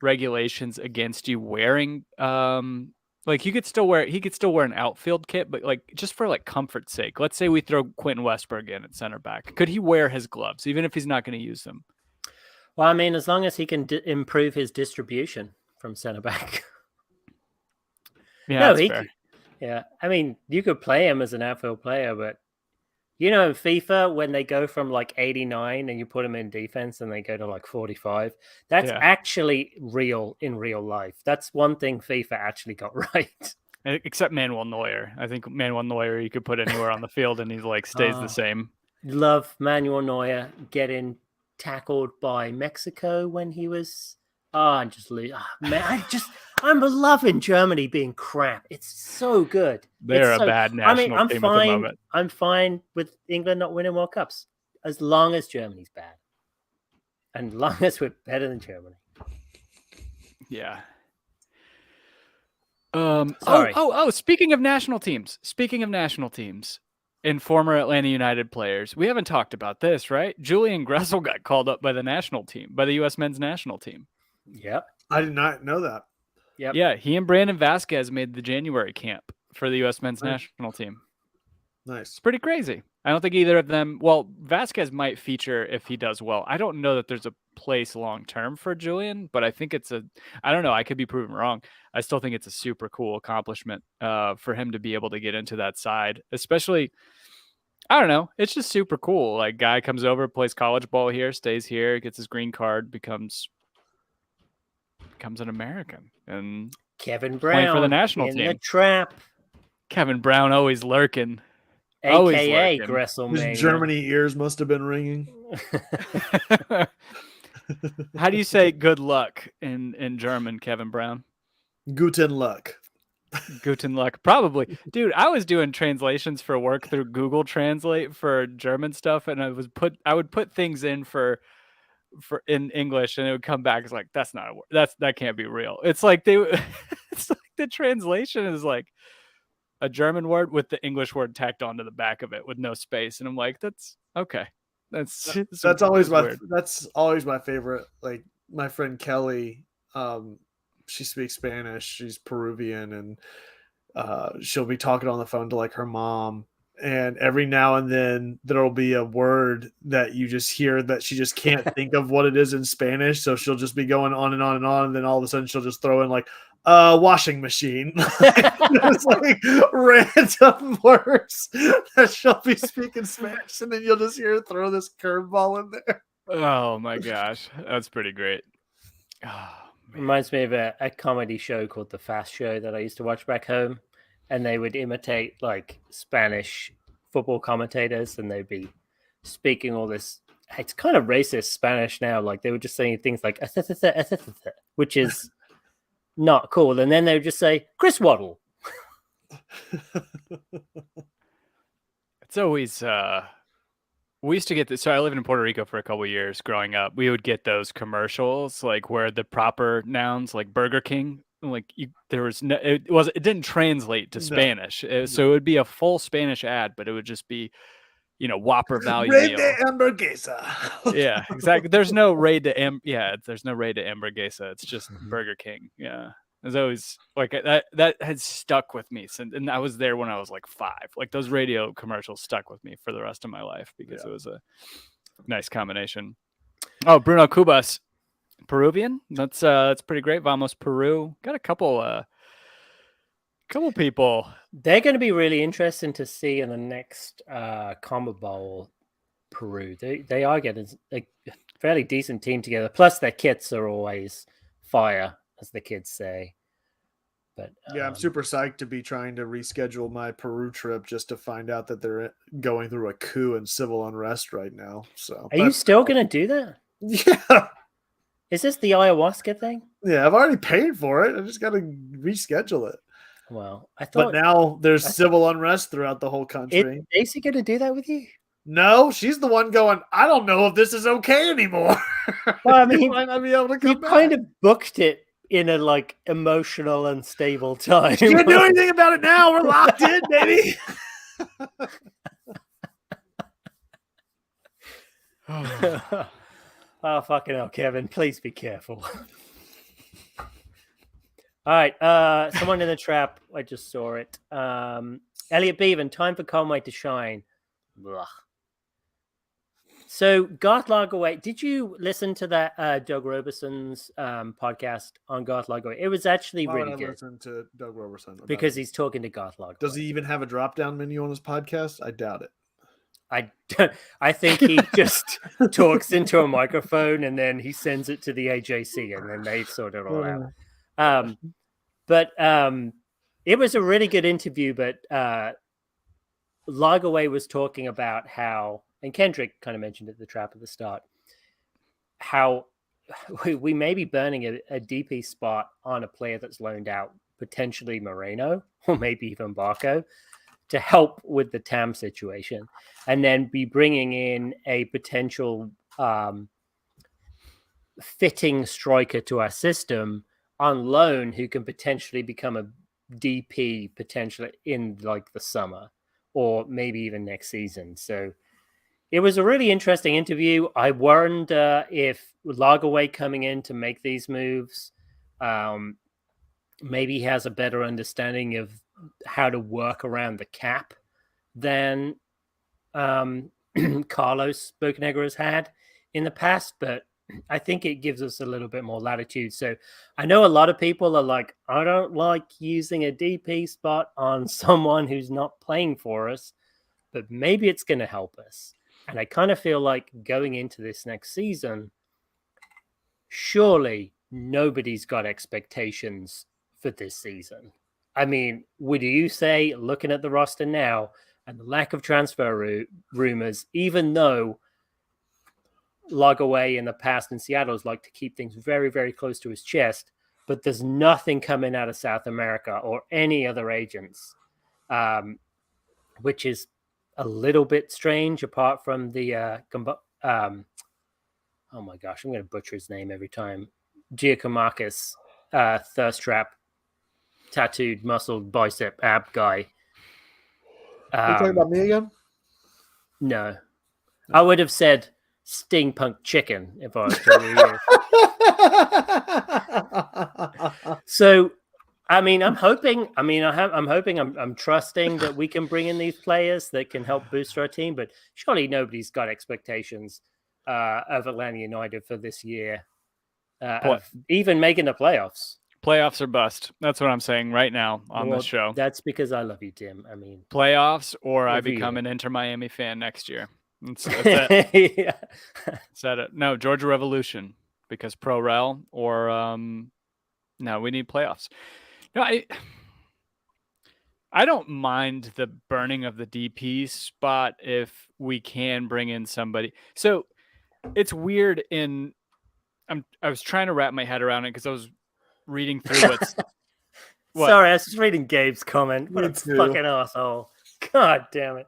regulations against you wearing like he could still wear an outfield kit, but like just for like comfort's sake, let's say we throw Quentin Westberg in at center back. Could he wear his gloves even if he's not going to use them? Well, I mean, as long as he can improve his distribution from center back. Yeah, that's fair. Yeah, I mean, you could play him as an outfield player, but in FIFA, when they go from like 89 and you put them in defense and they go to like 45, that's actually real in real life. That's one thing FIFA actually got right. Except Manuel Neuer. I think Manuel Neuer you could put anywhere on the field and he like stays the same. Love Manuel Neuer getting tackled by Mexico when he was I'm loving Germany being crap. It's so good. They're a bad national team at the moment. I'm fine with England not winning World Cups as long as Germany's bad. And as long as we're better than Germany. Yeah. Sorry. Speaking of national teams and former Atlanta United players, we haven't talked about this, right? Julian Gressel got called up by the national team, by the U.S. men's national team. Yep. I did not know that. Yep. Yeah, he and Brandon Vasquez made the January camp for the U.S. men's national team. Nice. It's pretty crazy. I don't think either of them. Well, Vasquez might feature if he does well. I don't know that there's a place long term for Julian, but I think I don't know. I could be proven wrong. I still think it's a super cool accomplishment for him to be able to get into that side, especially. I don't know. It's just super cool. Like, guy comes over, plays college ball here, stays here, gets his green card, becomes an American, and Kevin Brown for the national team. The trap. Kevin Brown always lurking. AKA Gressel. His Germany ears must have been ringing. How do you say good luck in German, Kevin Brown? Guten Luck. Guten Luck, probably, dude. I was doing translations for work through Google Translate for German stuff, and I would put things in for in English, and it would come back as like, that's not a word. That can't be real. It's like it's like the translation is like a German word with the English word tacked onto the back of it with no space, and I'm like, that's okay. That's always weird. That's always my favorite. Like my friend Kelly, she speaks Spanish. She's Peruvian, and she'll be talking on the phone to like her mom. And every now and then there'll be a word that you just hear that she just can't think of what it is in Spanish. So she'll just be going on and on and on. And then all of a sudden she'll just throw in like washing machine. It's like random words that she'll be speaking Spanish. And then you'll just hear her throw this curveball in there. Oh my gosh. That's pretty great. Oh, reminds me of a comedy show called The Fast Show that I used to watch back home. And they would imitate like Spanish football commentators, and they'd be speaking all this. It's kind of racist Spanish now. Like they were just saying things like which is not cool. And then they would just say Chris Waddle. It's always we used to get this. So I lived in Puerto Rico for a couple of years growing up. We would get those commercials like where the proper nouns like Burger King, like there was no, it didn't translate to Spanish. So it would be a full Spanish ad, but it would just be, Whopper value meal. de hamburguesa. Yeah, exactly. There's no raid to there's no raid to hamburguesa. It's just Burger King. Yeah. It's always like that has stuck with me since, and I was there when I was like 5. Like those radio commercials stuck with me for the rest of my life because it was a nice combination. Oh, Bruno Cubas, Peruvian. That's pretty great. Vamos Peru. Got a couple people. They're going to be really interesting to see in the next Combo Bowl. Peru. They are getting a fairly decent team together. Plus their kits are always fire, as the kids say. But yeah, I'm super psyched to be trying to reschedule my Peru trip just to find out that they're going through a coup and civil unrest right now. So are you still going to do that? Yeah. Is this the ayahuasca thing? Yeah, I've already paid for it. I just got to reschedule it. Well, I thought. But now there's civil unrest throughout the whole country. Is Daisy going to do that with you? No, she's the one going, I don't know if this is okay anymore. Well, I mean, you might not be able to come back. Kind of booked it in a like emotional, unstable time. You can't do anything about it now. We're locked in, baby. Oh, fucking hell, Kevin. Please be careful. All right. Someone in the trap. I just saw it. Elliot Beavan, time for Conway to shine. Blah. So Garth Lagerwey, did you listen to that Doug Robeson's podcast on Garth Lagerwey? It was actually really good. Listen to Doug Roberson because he's talking to Garth Lagerwey. Does he even have a drop-down menu on his podcast? I doubt it. I think he just talks into a microphone and then he sends it to the AJC and then they sort it all out. But it was a really good interview. But Lagerwey was talking about how, and Kendrick kind of mentioned at the trap at the start, how we may be burning a DP spot on a player that's loaned out, potentially Moreno or maybe even Barco, to help with the TAM situation, and then be bringing in a potential fitting striker to our system on loan who can potentially become a DP potentially in like the summer or maybe even next season. So it was a really interesting interview. I wonder if Lagerwey coming in to make these moves, maybe he has a better understanding of how to work around the cap than Carlos Bocanegra has had in the past, but I think it gives us a little bit more latitude. So I know a lot of people are like, I don't like using a DP spot on someone who's not playing for us, but maybe it's going to help us. And I kind of feel like going into this next season, surely nobody's got expectations for this season. I mean, would you say, looking at the roster now and the lack of transfer rumors, even though Lagerwey in the past in Seattle has liked to keep things very, very close to his chest, but there's nothing coming out of South America or any other agents, which is a little bit strange. Apart from the oh my gosh, I'm going to butcher his name every time. Giacomakis, thirst trap, tattooed, muscled, bicep, ab guy. Are you talking about me again? No. I would have said Stingpunk Chicken if I was talking to you. So, I mean, I'm hoping. I mean, I'm trusting that we can bring in these players that can help boost our team. But surely nobody's got expectations of Atlanta United for this year, of even making the playoffs. Playoffs or bust. That's what I'm saying right now on this show. That's because I love you, Tim. I mean, playoffs, or I become an Inter Miami fan next year. That's it. Yeah. Said it. No, Georgia Revolution, because pro rel, or no, we need playoffs. No, I don't mind the burning of the DP spot if we can bring in somebody. So it's weird. I was trying to wrap my head around it because I was reading through what's. What? Sorry, I was just reading Gabe's comment. What a fucking asshole! God damn it!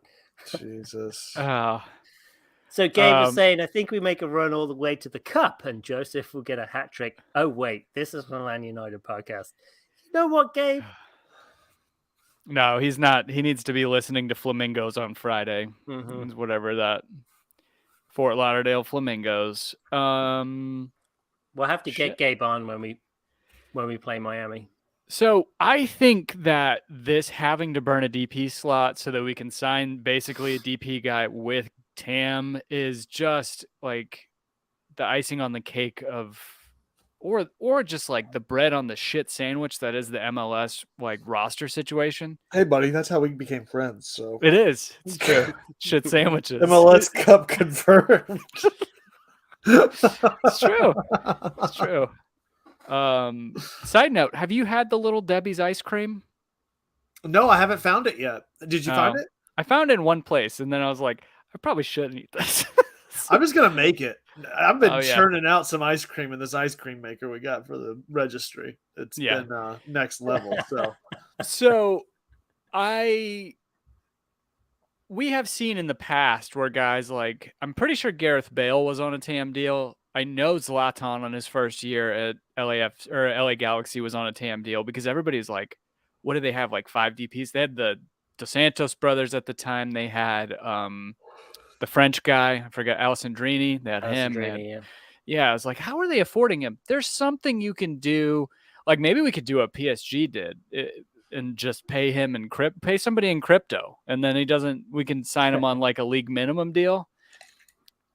Jesus. So Gabe was saying, I think we make a run all the way to the cup, and Josef will get a hat trick. Oh wait, this is an Atlanta United podcast. You know what, Gabe? No, he's not. He needs to be listening to Flamingos on Friday. Mm-hmm. Whatever that. Fort Lauderdale Flamingos. We'll have to get Gabe on when we play Miami. So I think that this having to burn a DP slot so that we can sign basically a DP guy with Tam is just like the icing on the cake of, or just like the bread on the shit sandwich that is the MLS like roster situation. Hey buddy, that's how we became friends. So it is. It's true. Shit sandwiches. MLS Cup confirmed. It's true. It's true. Side note, have you had the Little Debbie's ice cream? No, I haven't found it yet. Did you find it? I found it in one place, and then I was like, I probably shouldn't eat this. I'm just gonna make it. I've been churning out some ice cream in this ice cream maker we got for the registry. It's been next level. So we have seen in the past where guys like, I'm pretty sure Gareth Bale was on a TAM deal. I know Zlatan on his first year at LA Galaxy was on a TAM deal, because everybody's like, what do they have? Like 5 DPs? They had the Dos Santos brothers at the time. They had the French guy, I forgot, Alessandrini. They had him. Yeah, I was like, how are they affording him? There's something you can do. Like maybe we could do what PSG did and just pay him in pay somebody in crypto, and then we can sign him on like a league minimum deal.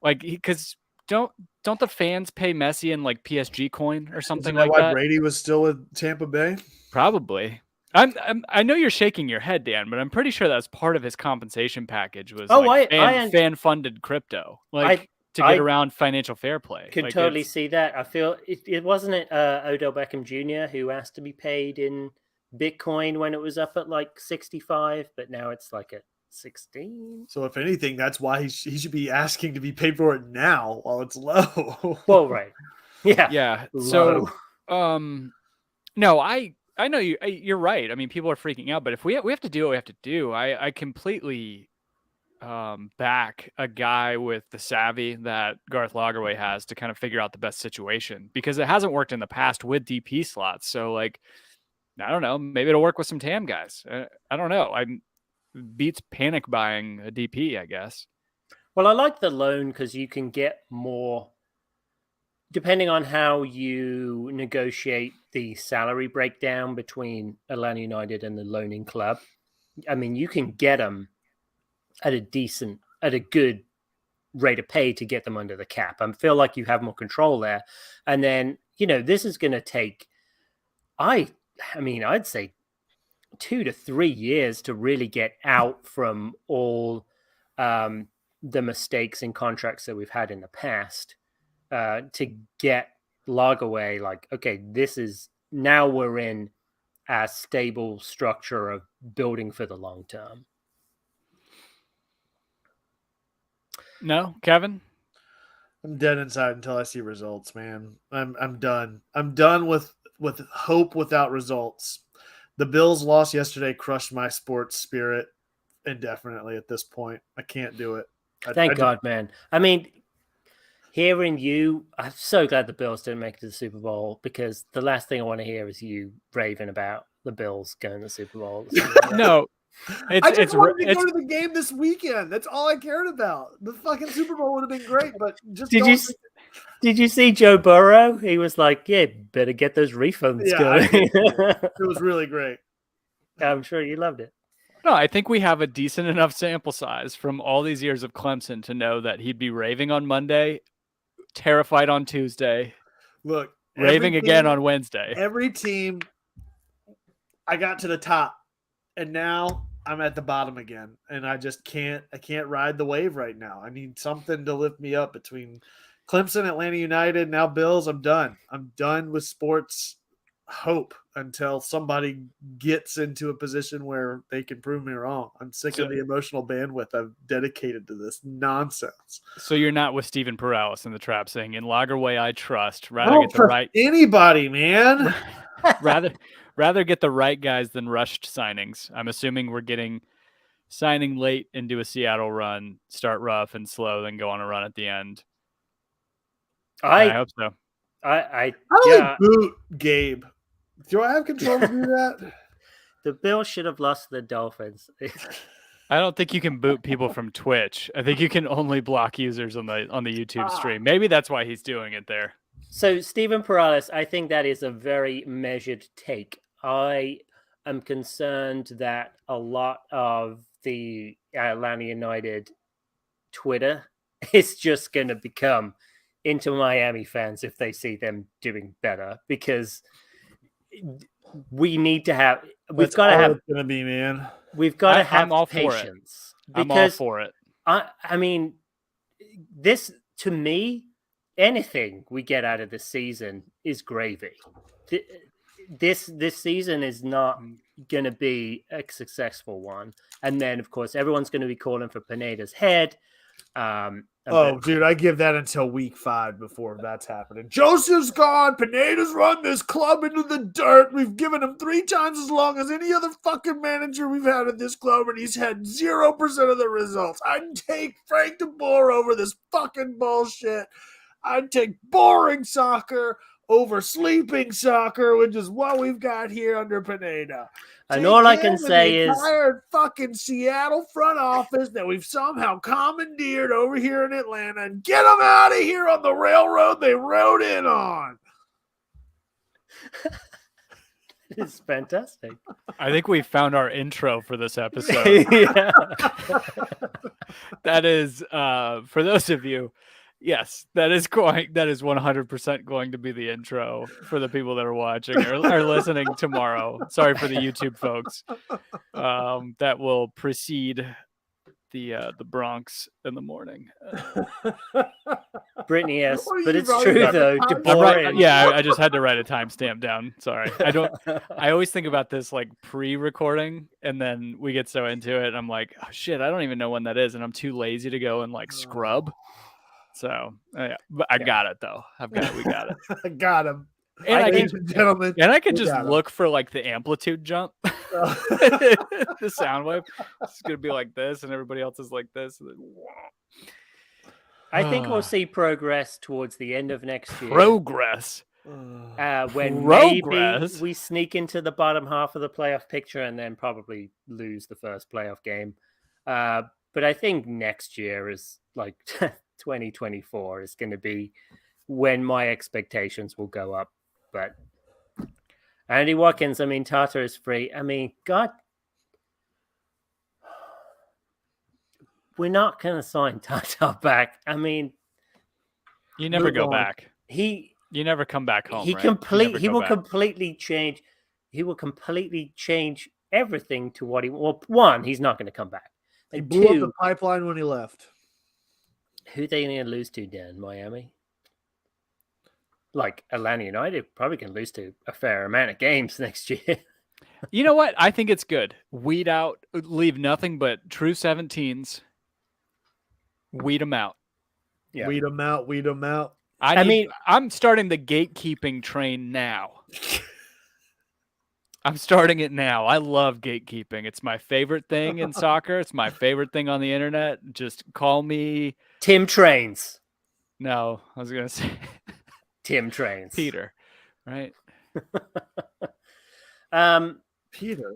Like, because don't the fans pay Messi in like PSG coin or something like that? Why Brady was still with Tampa Bay? Probably. I know you're shaking your head, Dan, but I'm pretty sure that's part of his compensation package was fan funded crypto, like to get around financial fair play. Could like, totally see that. I feel it wasn't Odell Beckham Jr. who asked to be paid in Bitcoin when it was up at like 65, but now it's like at 16. So if anything, that's why he should be asking to be paid for it now while it's low. Well, right. Yeah. Low. So, no, I know you're right. I mean, people are freaking out, but if we have to do what we have to do, I completely back a guy with the savvy that Garth Lagerwey has to kind of figure out the best situation, because it hasn't worked in the past with DP slots. So like, I don't know, maybe it'll work with some TAM guys. I don't know. Beats panic buying a DP, I guess. Well, I like the loan because you can get more, depending on how you negotiate the salary breakdown between Atlanta United and the loaning club. I mean, you can get them at a good rate of pay to get them under the cap. I feel like you have more control there. And then, this is going to take, I'd say 2 to 3 years to really get out from all the mistakes in contracts that we've had in the past. To get Lagerwey, like, okay, now we're in a stable structure of building for the long term. No, Kevin? I'm dead inside until I see results, man. I'm done. I'm done with with hope without results. The Bills' loss yesterday crushed my sports spirit indefinitely at this point. I can't do it. Thank God, man. I mean, hearing you, I'm so glad the Bills didn't make it to the Super Bowl, because the last thing I want to hear is you raving about the Bills going to the Super Bowl. No. I just wanted to go to the game this weekend. That's all I cared about. The fucking Super Bowl would have been great, but just did you see Joe Burrow? He was like, "Yeah, better get those refunds going." It was really great. I'm sure you loved it. No, I think we have a decent enough sample size from all these years of Clemson to know that he'd be raving on Monday, terrified on Tuesday, raving again on Wednesday. Every team, I got to the top, and now I'm at the bottom again, and I can't ride the wave right now. I need something to lift me up between Clemson, Atlanta United, now Bills. I'm done. I'm done with sports hope until somebody gets into a position where they can prove me wrong. I'm sick of the emotional bandwidth I've dedicated to this nonsense. So you're not with Stephen Perales in the trap saying, "In Lager way I trust." I don't trust anybody, man. rather get the right guys than rushed signings. I'm assuming we're getting signing late and do a Seattle run, start rough and slow, then go on a run at the end. I hope so. I boot Gabe. Do I have control to do that? The Bills should have lost to the Dolphins. I don't think you can boot people from Twitch. I think you can only block users on the YouTube stream. Maybe that's why he's doing it there. So Stephen Perales, I think that is a very measured take. I am concerned that a lot of the Atlanta United Twitter is just going to become into Miami fans if they see them doing better, because we've got to have patience. I'm all for it. I mean, this, to me, anything we get out of this season is gravy. This season is not going to be a successful one, and then of course everyone's going to be calling for Pineda's head. Dude, I give that until week 5 before that's happening. Joseph's gone. Pineda's run this club into the dirt. We've given him 3 times as long as any other fucking manager we've had at this club, and he's had 0% of the results. I'd take Frank DeBoer over this fucking bullshit. I'd take boring soccer over sleeping soccer, which is what we've got here under Pineda. And all I can say is, entire fucking Seattle front office that we've somehow commandeered over here in Atlanta, and get them out of here on the railroad they rode in on. It's fantastic. I think we found our intro for this episode. That is, for those of you, yes, that is 100% going to be the intro for the people that are watching or are listening tomorrow. Sorry for the YouTube folks. That will precede the Bronx in the morning. Brittany, yes, but it's true though. I just had to write a timestamp down. Sorry, I always think about this like pre-recording, and then we get so into it, and I'm like, oh shit, I don't even know when that is, and I'm too lazy to go and like scrub. So but I got it though. We got it. I got him. And I can just look for like the amplitude jump. The sound wave. It's gonna be like this, and everybody else is like this. I think we'll see progress towards the end of next year. Progress. When maybe we sneak into the bottom half of the playoff picture and then probably lose the first playoff game. But I think next year is like 2024 is going to be when my expectations will go up. But Andy Watkins, I mean, Tata is free. I mean, God, we're not going to sign Tata back. I mean, you never go back. You never come back home. He will completely change. He will completely change everything to what he. Well, one, he's not going to come back. He blew up the pipeline when he left. Who they going to lose to, Dan? Miami? Like Atlanta United probably can lose to a fair amount of games next year. You know what? I think it's good. Weed out, leave nothing but true 17s. Weed them out. Yeah. Weed them out. I mean, I'm starting the gatekeeping train now. I'm starting it now. I love gatekeeping. It's my favorite thing in soccer. It's my favorite thing on the internet. Just call me Tim Trains. No, I was gonna say Tim Trains. Peter, right? Peter.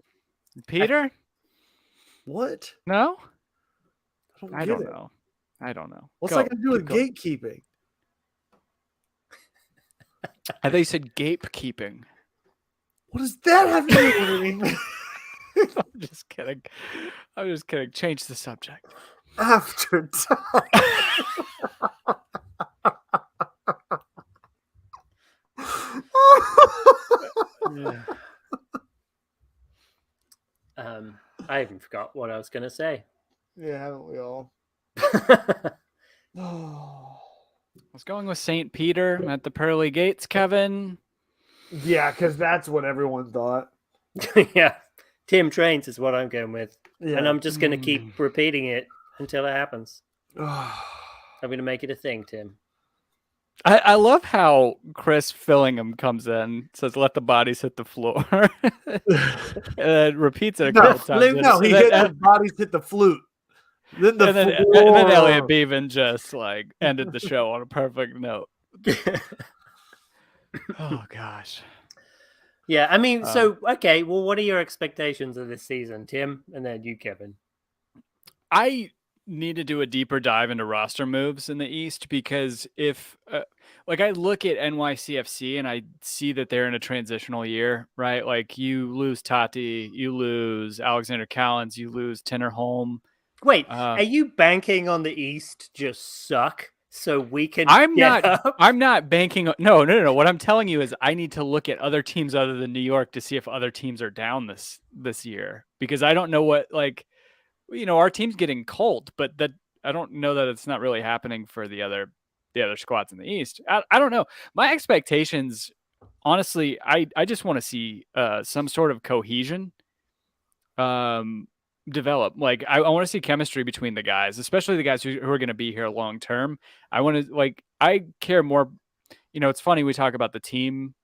Peter? What? No? I don't know. I don't know. What's that got to do with gatekeeping? I thought you said gatekeeping. What does that have to do with anything? I'm just kidding. I'm just kidding. Change the subject. After time. I even forgot what I was going to say. Yeah, haven't we all? I was going with St. Peter at the pearly gates, Kevin. Yeah, because that's what everyone thought. Yeah, Tim Trains is what I'm going with. Yeah. And I'm just going to keep repeating it until it happens. I'm going to make it a thing, Tim. I love how Chris Fillingham comes in, says, "Let the bodies hit the floor," and repeats it a couple times. No, he hit the bodies hit the flute. Then and then Elliot Beavan just like ended the show on a perfect note. Oh gosh. Yeah, I mean, so okay. Well, what are your expectations of this season, Tim, and then you, Kevin? I need to do a deeper dive into roster moves in the East because if like I look at NYCFC and I see that they're in a transitional year, right? Like you lose Tati, you lose Alexander Callens, you lose Tinnerholm. Wait, are you banking on the East just suck so we can I'm not banking. No. What I'm telling you is I need to look at other teams other than New York to see if other teams are down this year because I don't know what our team's getting cold, but that I don't know that it's not really happening for the other squads in the East. I don't know. My expectations, honestly, I just want to see some sort of cohesion develop. Like I want to see chemistry between the guys, especially the guys who are going to be here long term. I care more. It's funny we talk about the team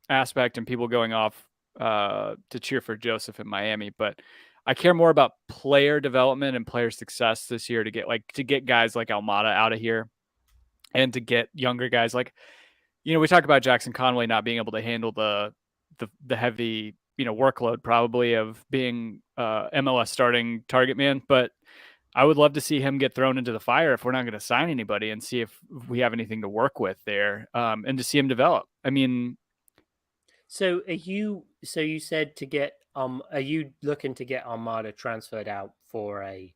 aspect and people going off to cheer for Josef in Miami, but I care more about player development and player success this year to get guys like Almada out of here and to get younger guys like, we talk about Jackson Conway not being able to handle the heavy, workload probably of being MLS starting target man, but I would love to see him get thrown into the fire if we're not going to sign anybody and see if we have anything to work with there and to see him develop. I mean, so you said to get are you looking to get Armada transferred out for a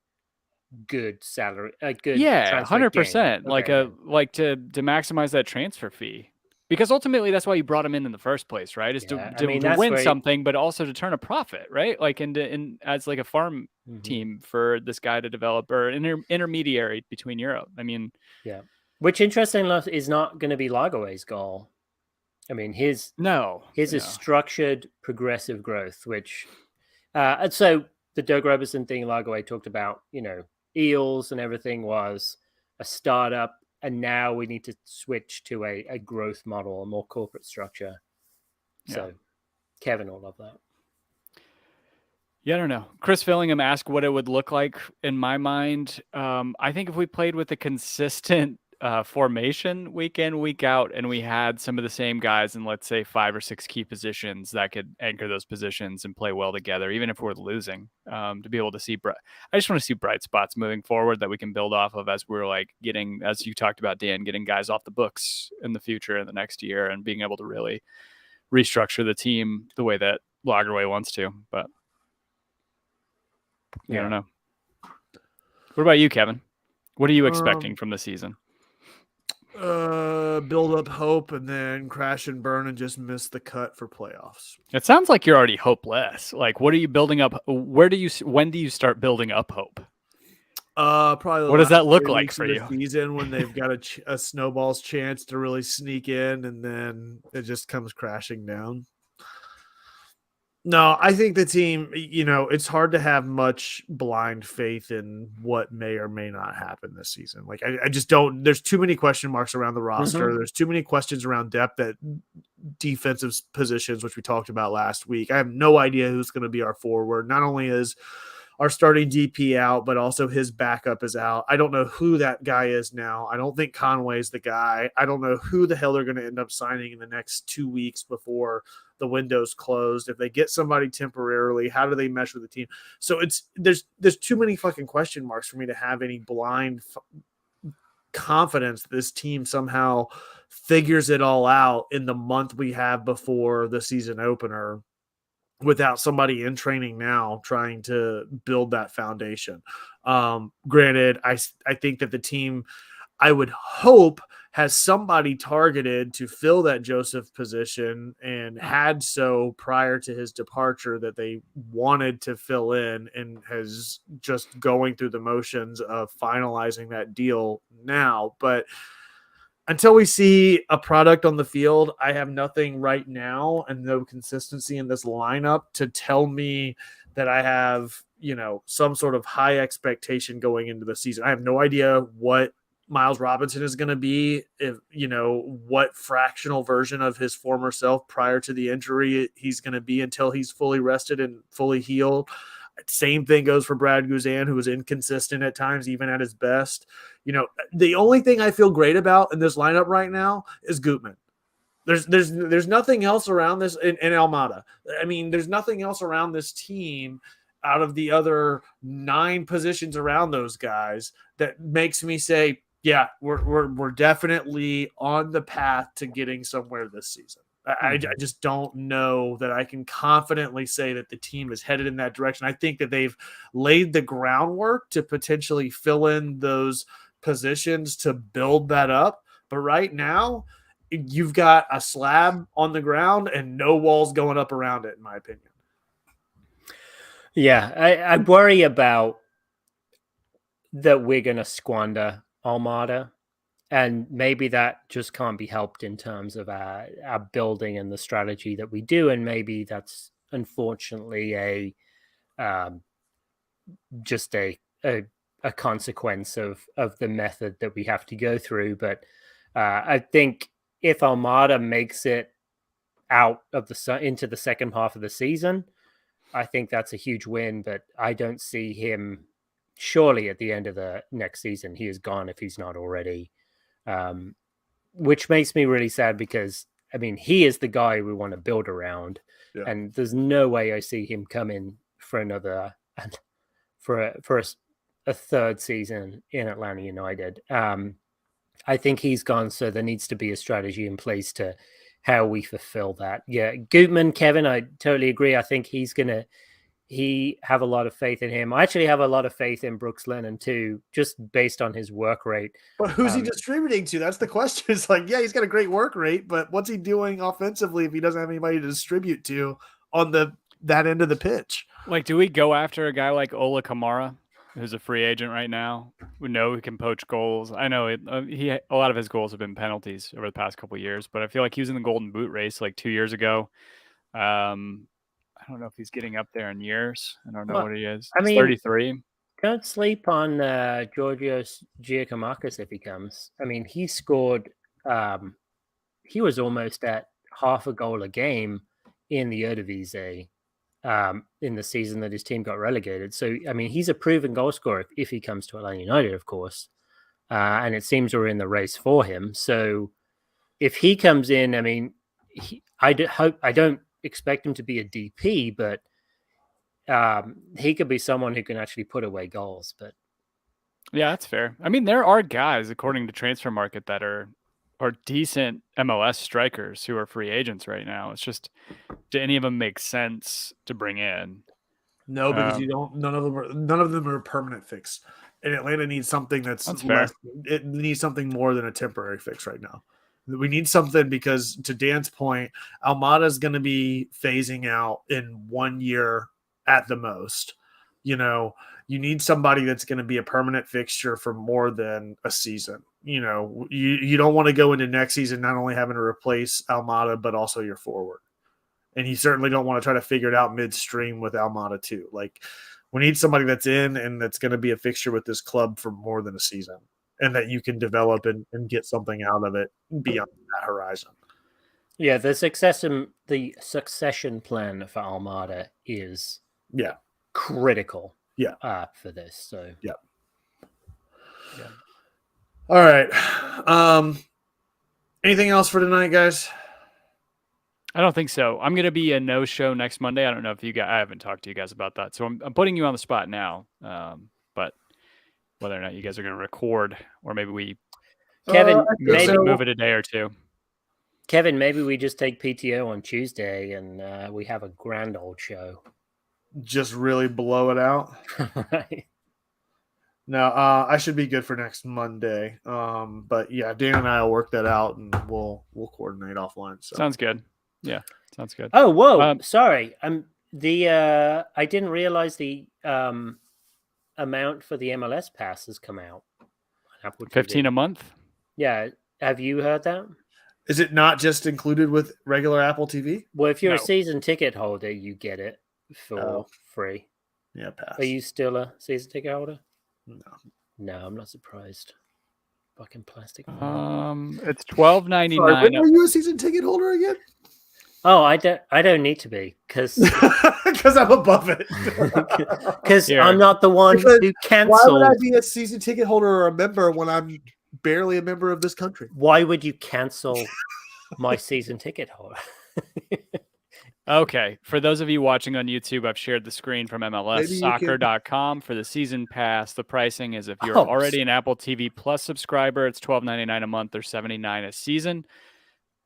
good salary, a good 100%, like to maximize that transfer fee, because ultimately that's why you brought him in the first place, right? Is to win something, but also to turn a profit, right? Like in as like a farm team for this guy to develop or an intermediary between Europe. I mean, yeah, which interestingly enough is not going to be Lagerwey's goal. I mean, his is structured progressive growth, which and so the Doug Robertson thing Lagerwey talked about, Eels and everything was a startup, and now we need to switch to a growth model, a more corporate structure. So Kevin will love that. Yeah, I don't know. Chris Fillingham asked what it would look like in my mind. I think if we played with a consistent formation week in, week out, and we had some of the same guys in, let's say, 5 or 6 key positions that could anchor those positions and play well together, even if we're losing, to be able to see I just want to see bright spots moving forward that we can build off of as we're like getting, as you talked about, Dan, getting guys off the books in the future in the next year and being able to really restructure the team the way that Lagerwey wants to. But I don't know. What about you, Kevin? What are you expecting from the season? Build up hope and then crash and burn and just miss the cut for playoffs. It sounds like you're already hopeless. Like, what are you building up? When do you start building up hope? Probably. What does that look like for you? Season when they've got a snowball's chance to really sneak in, and then it just comes crashing down. No, I think the team, it's hard to have much blind faith in what may or may not happen this season. Like, I just don't, there's too many question marks around the roster. There's too many questions around depth that defensive positions, which we talked about last week. I have no idea who's going to be our forward. Not only is our starting DP out, but also his backup is out. I don't know who that guy is now. I don't think Conway's the guy. I don't know who the hell they're going to end up signing in the next 2 weeks before the window's closed. If they get somebody temporarily, how do they mesh with the team? So there's too many fucking question marks for me to have any blind confidence this team somehow figures it all out in the month we have before the season opener without somebody in training now trying to build that foundation. Granted, I think that the team, I would hope, has somebody targeted to fill that Josef position and had so prior to his departure that they wanted to fill in and has just going through the motions of finalizing that deal now. But until we see a product on the field, I have nothing right now and no consistency in this lineup to tell me that I have, some sort of high expectation going into the season. I have no idea what Miles Robinson is going to be, if what fractional version of his former self prior to the injury he's going to be until he's fully rested and fully healed. Same thing goes for Brad Guzan, who was inconsistent at times, even at his best. The only thing I feel great about in this lineup right now is Gutman. There's nothing else around this in Almada. I mean, there's nothing else around this team out of the other 9 positions around those guys that makes me say, yeah, we're definitely on the path to getting somewhere this season. I just don't know that I can confidently say that the team is headed in that direction. I think that they've laid the groundwork to potentially fill in those positions to build that up. But right now, you've got a slab on the ground and no walls going up around it, in my opinion. Yeah, I worry about that we're going to squander Almada. And maybe that just can't be helped in terms of our building and the strategy that we do. And maybe that's unfortunately just a consequence of the method that we have to go through. But I think if Almada makes it out of into the second half of the season, I think that's a huge win. But I don't see him surely at the end of the next season. He is gone if he's not already. Which makes me really sad because, I mean, he is the guy we want to build around. Yeah. And there's no way I see him coming for another, for a third season in Atlanta United. I think he's gone, so there needs to be a strategy in place to how we fulfill that. Yeah, Gutman, Kevin, I totally agree. I think he have a lot of faith in him. I actually have a lot of faith in Brooks Lennon too, just based on his work rate. But who's he distributing to? That's the question. It's like, yeah, he's got a great work rate, but what's he doing offensively if he doesn't have anybody to distribute to on that end of the pitch? Like, do we go after a guy like Ola Kamara, who's a free agent right now? We know he can poach goals. I know a lot of his goals have been penalties over the past couple of years, but I feel like he was in the Golden Boot race like 2 years ago. I don't know if he's getting up there in years. I don't know what he is. He's 33. Don't sleep on Georgios Giacomakis if he comes. I mean, he scored. He was almost at half a goal a game in the Eredivisie in the season that his team got relegated. So, I mean, he's a proven goal scorer if he comes to Atlanta United, of course. And it seems we're in the race for him. So, if he comes in, I mean, I don't expect him to be a DP, but he could be someone who can actually put away goals. But yeah, that's fair. I mean, there are guys, according to Transfer Market, that are decent MLS strikers who are free agents right now. It's just, do any of them make sense to bring in? No, because none of them are permanent fix. And Atlanta needs something that's less. It needs something more than a temporary fix right now. We need something because, to Dan's point, Almada is going to be phasing out in 1 year at the most. You need somebody that's going to be a permanent fixture for more than a season. You don't want to go into next season not only having to replace Almada, but also your forward. And you certainly don't want to try to figure it out midstream with Almada too. Like, we need somebody that's in and that's going to be a fixture with this club for more than a season, and that you can develop and get something out of it beyond that horizon. Yeah, the succession plan for Armada is critical. For this. So yeah. All right. Anything else for tonight, guys? I don't think so. I'm gonna be a no-show next Monday. I don't know if you guys. I haven't talked to you guys about that, so I'm putting you on the spot now. But whether or not you guys are gonna record, or maybe we Kevin maybe move it a day or two. Kevin, maybe we just take PTO on Tuesday and we have a grand old show. Just really blow it out. Right. No, I should be good for next Monday. But yeah, Dan and I will work that out, and we'll coordinate offline. So. Sounds good. Yeah, sounds good. Oh, whoa! Sorry, I didn't realize the amount for the MLS pass has come out. Apple TV. $15 a month. Yeah, have you heard that? Is it not just included with regular Apple TV? Well, if you're a season ticket holder, you get it for free. Yeah, pass. Are you still a season ticket holder? No, I'm not surprised. Fucking plastic. It's $12.99. When are you a season ticket holder again? Oh, I don't need to be because I'm above it. Because I'm not the one who canceled. Why would I be a season ticket holder or a member when I'm barely a member of this country? Why would you cancel my season ticket holder? Okay, for those of you watching on YouTube, I've shared the screen from MLSsoccer.com for the season pass. The pricing is if you're already an Apple TV Plus subscriber, it's $12.99 a month or $79 a season,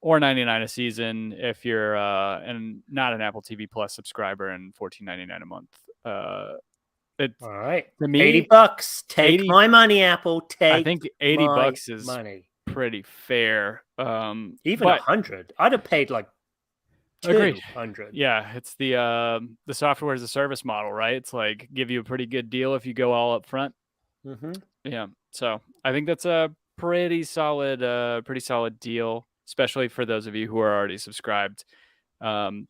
or $99 a season if you're not an Apple TV Plus subscriber, and $14.99 a month. All right, to me, $80. Take my money, Apple. Take. I think $80 is pretty fair. Even $100, I'd have paid like. Agreed. 200. Yeah, it's the software as a service model, right? It's like give you a pretty good deal if you go all up front. Mm-hmm. Yeah, so I think that's a pretty solid deal, especially for those of you who are already subscribed.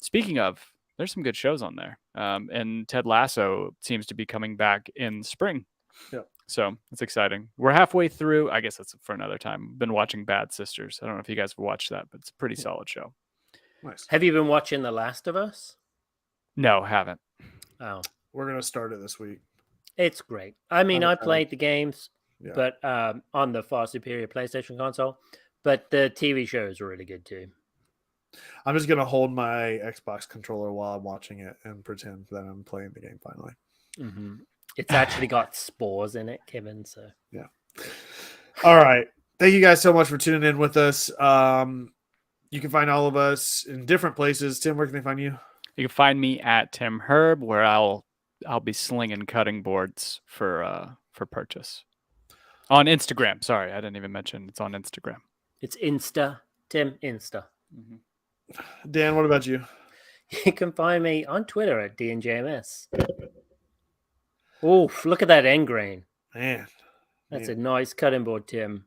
Speaking of, there's some good shows on there, and Ted Lasso seems to be coming back in spring. Yeah. So it's exciting. We're halfway through. I guess that's for another time. Been watching Bad Sisters. I don't know if you guys have watched that, but it's a pretty solid show. Nice. Have you been watching The Last of Us? No, haven't. Oh, we're gonna start it this week. It's great. I mean, I played the games, but on the far superior PlayStation console. But the TV show is really good too. I'm just gonna hold my Xbox controller while I'm watching it and pretend that I'm playing the game finally. Mm-hmm. It's actually got spores in it, Kevin. So yeah. All right. Thank you guys so much for tuning in with us. You can find all of us in different places. Tim, where can they find you? You can find me at Tim Herb, where I'll be slinging cutting boards for purchase on Instagram. Sorry, I didn't even mention it's on Instagram. It's Insta, Tim Insta. Mm-hmm. Dan, what about you? You can find me on Twitter at DNJMS. Oof, look at that end grain. Man. That's a nice cutting board, Tim.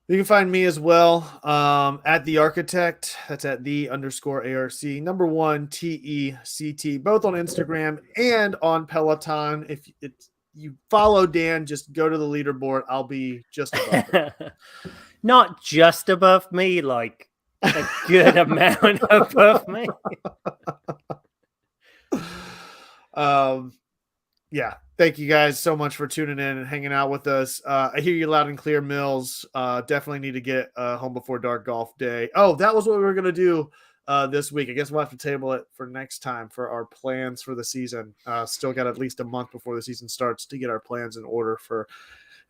You can find me as well at The Architect. That's at _ARC. Number 1 TECT, both on Instagram and on Peloton. If you follow Dan, just go to the leaderboard. I'll be just above it. Not just above me, like a good amount above me. Yeah. Thank you guys so much for tuning in and hanging out with us. I hear you loud and clear, Mills. Definitely need to get Home Before Dark Golf Day. Oh, that was what we were going to do this week. I guess we'll have to table it for next time for our plans for the season. Still got at least a month before the season starts to get our plans in order for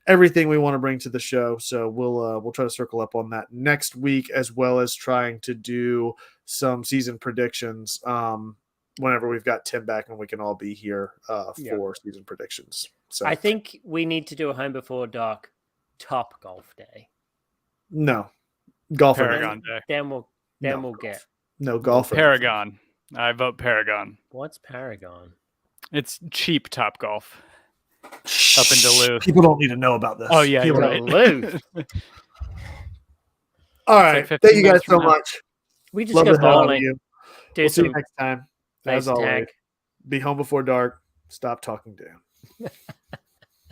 everything we want to bring to the show. So we'll try to circle up on that next week, as well as trying to do some season predictions whenever we've got Tim back and we can all be here for season predictions. So I think we need to do a Home Before Dark Top Golf Day. No. Golfer Paragon Day. Then we'll get. No golfer. Paragon. I vote Paragon. What's Paragon? It's cheap Top Golf. Up in Duluth. People don't need to know about this. Oh, yeah, you're right. Duluth. All right. Like thank you guys so much. We just Love go the hell out of bowling. you. We'll see you next time. As always, tag. be home before dark. Stop talking down.